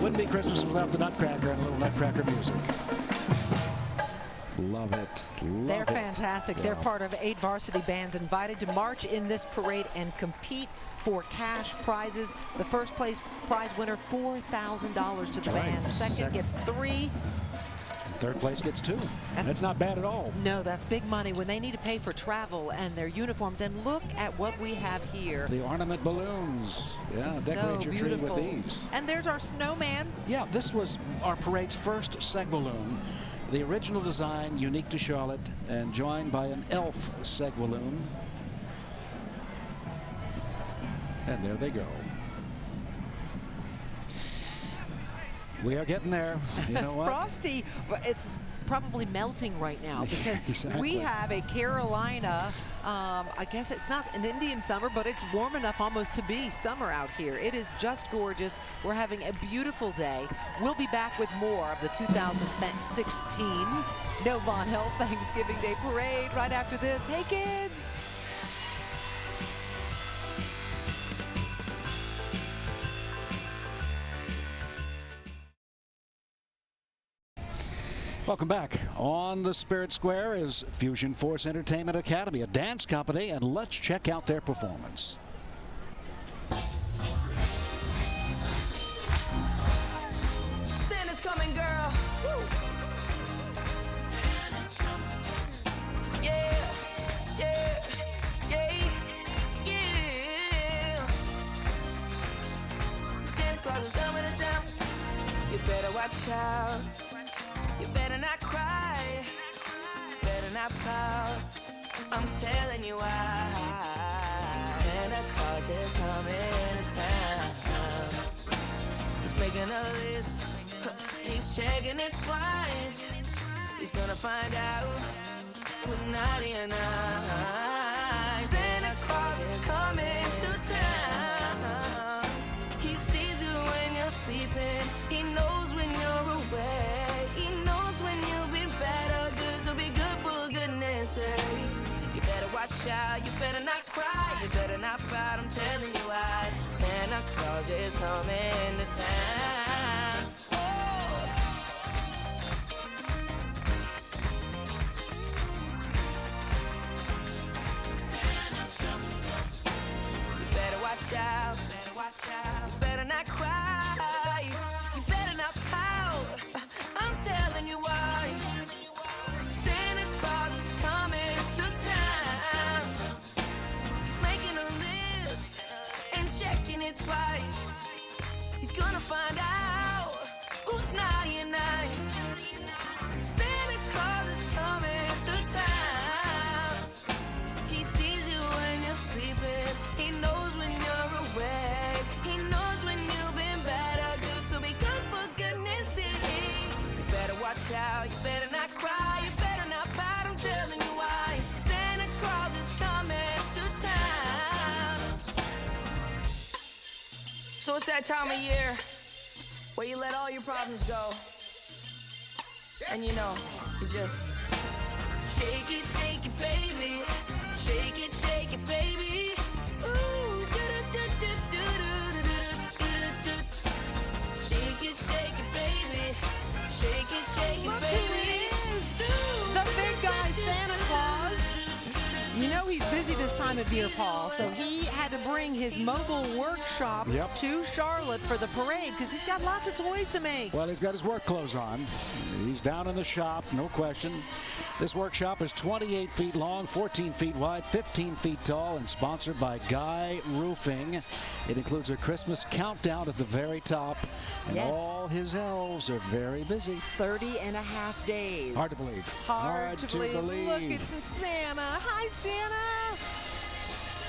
Wouldn't be Christmas without the Nutcracker and a little Nutcracker music. Love it. They're fantastic. They're part of 8 varsity bands invited to march in this parade and compete for cash prizes. The first place prize winner, $4,000 to the band. Second gets 3. Third place gets 2. That's not bad at all. No, that's big money when they need to pay for travel and their uniforms. And look at what we have here. The ornament balloons. Yeah, decorate your tree with these. And there's our snowman. Yeah, this was our parade's first seg balloon. The original design, unique to Charlotte, and joined by an elf seg balloon. And there they go. We are getting there. You know what? Frosty, it's probably melting right now because Exactly. we have a Carolina, I guess it's not an Indian summer, but it's warm enough almost to be summer out here. It is just gorgeous. We're having a beautiful day. We'll be back with more of the 2016 Novant Health Thanksgiving Day Parade right after this. Hey, kids! Welcome back. On the Spirit Square is Fusion Force Entertainment Academy, a dance company, and let's check out their performance. Santa's coming, girl. Woo. Yeah, yeah, yeah, yeah. Santa Claus is coming to town. You better watch out. You better not cry, better not pout. I'm telling you why. Santa Claus is coming to town. He's making a list, he's checking it twice. He's gonna find out who's naughty and nice. Santa Claus is coming to town. He sees you when you're sleeping, he knows when you're awake. You better watch out, you better not cry, you better not fight, I'm telling you why. Santa Claus is coming to town. Oh. You better watch out, you better not cry, you better not pout, I'm telling you why. Santa Claus is coming to town. He's making a list and checking it twice. He's gonna find out who's naughty and nice. Santa Claus is coming to town. He sees you when you're sleeping. He knows when you're awake. He knows when you've been bad or good. So be good for goodness sake. You better watch out. You better not cry. You better not fight. I'm telling you why. Santa Claus is coming to town. So it's that time of year where you let all your problems go. And you know, you just shake it, baby. Shake it, baby. Ooh, do-do-do-do-do-do. busy this time of year, Paul, so he had to bring his mobile workshop to Charlotte for the parade because he's got lots of toys to make. Well, he's got his work clothes on. He's down in the shop, no question. This workshop is 28 feet long, 14 feet wide, 15 feet tall, and sponsored by Guy Roofing. It includes a Christmas countdown at the very top, and all his elves are very busy. 30 and a half days. Hard to believe. Hard to believe. Look at Santa. Hi, Santa.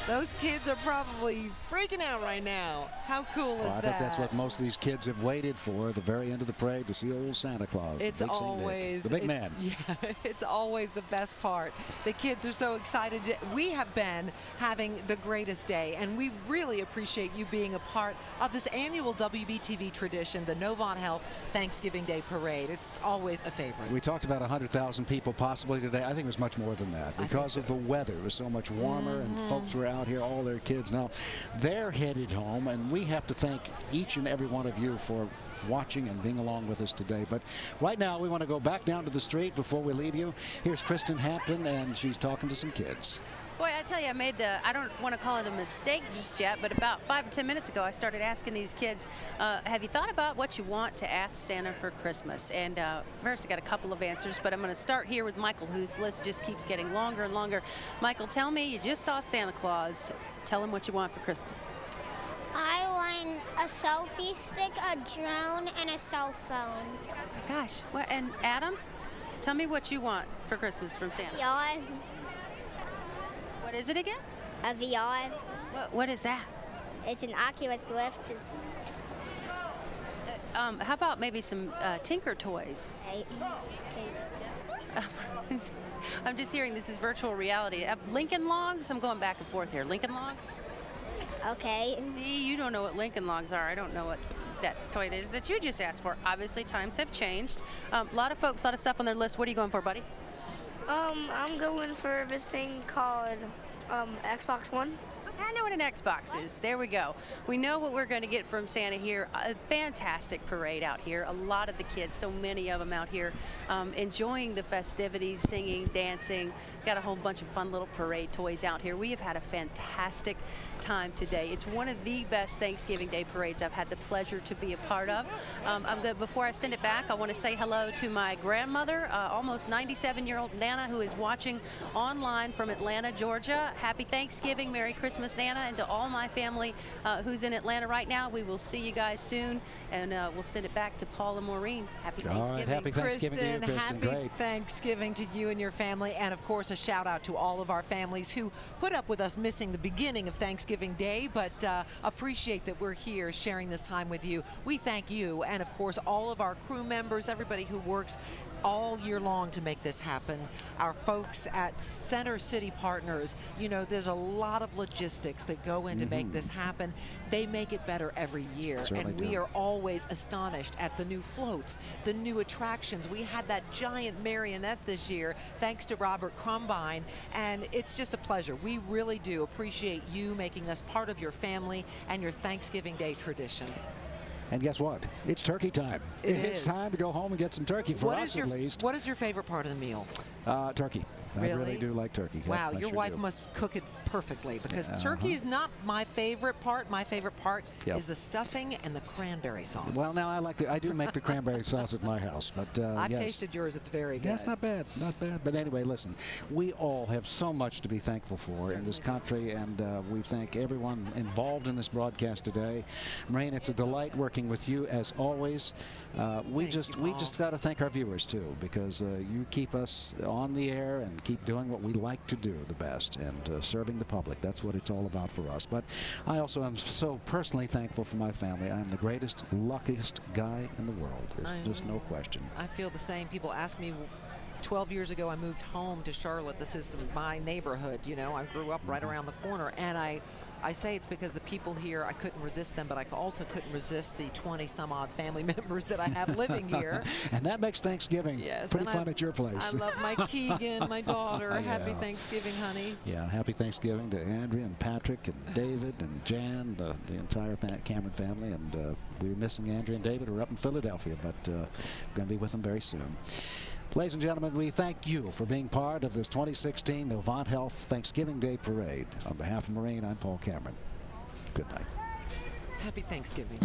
Those kids are probably freaking out right now. How cool is that? I think that's what most of these kids have waited for, the very end of the parade, to see old Santa Claus. It's always the big man. Yeah, it's always the best part. The kids are so excited. We have been having the greatest day, and we really appreciate you being a part of this annual WBTV tradition, the Novant Health Thanksgiving Day Parade. It's always a favorite. We talked about 100,000 people possibly today. I think it was much more than that because of the weather. It was so much warmer, and folks were out here, all their kids. Now, they're headed home, and we have to thank each and every one of you for watching and being along with us today. But right now, we want to go back down to the street before we leave you. Here's Kristen Hampton, and she's talking to some kids. Boy, I tell you, I don't want to call it a mistake just yet, but about 5 to 10 minutes ago, I started asking these kids, have you thought about what you want to ask Santa for Christmas? And first, I got a couple of answers, but I'm going to start here with Michael, whose list just keeps getting longer and longer. Michael, tell me, you just saw Santa Claus. Tell him what you want for Christmas. I want a selfie stick, a drone, and a cell phone. Gosh, and Adam, tell me what you want for Christmas from Santa. VR. What is it again? A VR. What is that? It's an Oculus Rift. How about maybe some Tinker toys? I'm just hearing this is virtual reality. Lincoln Logs? I'm going back and forth here. Lincoln Logs? Okay. See, you don't know what Lincoln Logs are. I don't know what that toy is that you just asked for. Obviously, times have changed. A lot of folks, a lot of stuff on their list. What are you going for, buddy? I'm going for this thing called Xbox One. I know what an Xbox is. There we go. We know what we're going to get from Santa here. A fantastic parade out here. A lot of the kids, so many of them out here, enjoying the festivities, singing, dancing. Got a whole bunch of fun little parade toys out here. We have had a fantastic time today. It's one of the best Thanksgiving Day parades I've had the pleasure to be a part of. Before I send it back, I want to say hello to my grandmother, almost 97-year-old Nana, who is watching online from Atlanta, Georgia. Happy Thanksgiving, Merry Christmas, Nana, and to all my family who's in Atlanta right now. We will see you guys soon, and we'll send it back to Paul and Maureen. Happy Thanksgiving. All right, happy Thanksgiving to you, Kristen. Happy Great. Thanksgiving to you and your family, and of course, a shout out to all of our families who put up with us missing the beginning of Thanksgiving Day, but appreciate that we're here sharing this time with you. We thank you, and of course, all of our crew members, everybody who works all year long to make this happen. Our folks at Center City Partners, you know, there's a lot of logistics that go in to make this happen. They make it better every year, and we are always astonished at the new floats, the new attractions. We had that giant marionette this year, thanks to Robert Crumbine, and it's just a pleasure. We really do appreciate you making us part of your family and your Thanksgiving Day tradition. And guess what? It's turkey time. It's time to go home and get some turkey for us, at least. What is your favorite part of the meal? Turkey. Really? I really do like turkey. Wow, Yep, your wife must cook it perfectly, because Uh-huh. turkey is not my favorite part. My favorite part is the stuffing and the cranberry sauce. Well, now I do make the cranberry sauce at my house, but I've yes. tasted yours. It's very good. Yeah, it's not bad, not bad. But anyway, listen, we all have so much to be thankful for in this country, and we thank everyone involved in this broadcast today. Maureen, it's a delight working with you as always. We just got to thank our viewers too, because you keep us on the air and keep doing what we like to do the best, and serving the public. That's what it's all about for us. But I also am so personally thankful for my family. I'm the greatest, luckiest guy in the world. There's just no question. I feel the same. People ask me, 12 years ago, I moved home to Charlotte. This is my neighborhood. You know, I grew up right around the corner, and I say it's because the people here, I couldn't resist them, but I also couldn't resist the 20-some-odd family members that I have living here. And that makes Thanksgiving pretty fun at your place. I love my Keegan, my daughter. Happy Thanksgiving, honey. Yeah, happy Thanksgiving to Andrea and Patrick and David and Jan, the entire Cameron family. And we're missing Andrea and David, who are up in Philadelphia, but we're going to be with them very soon. Ladies and gentlemen, we thank you for being part of this 2016 Novant Health Thanksgiving Day Parade. On behalf of Marine, I'm Paul Cameron. Good night. Happy Thanksgiving.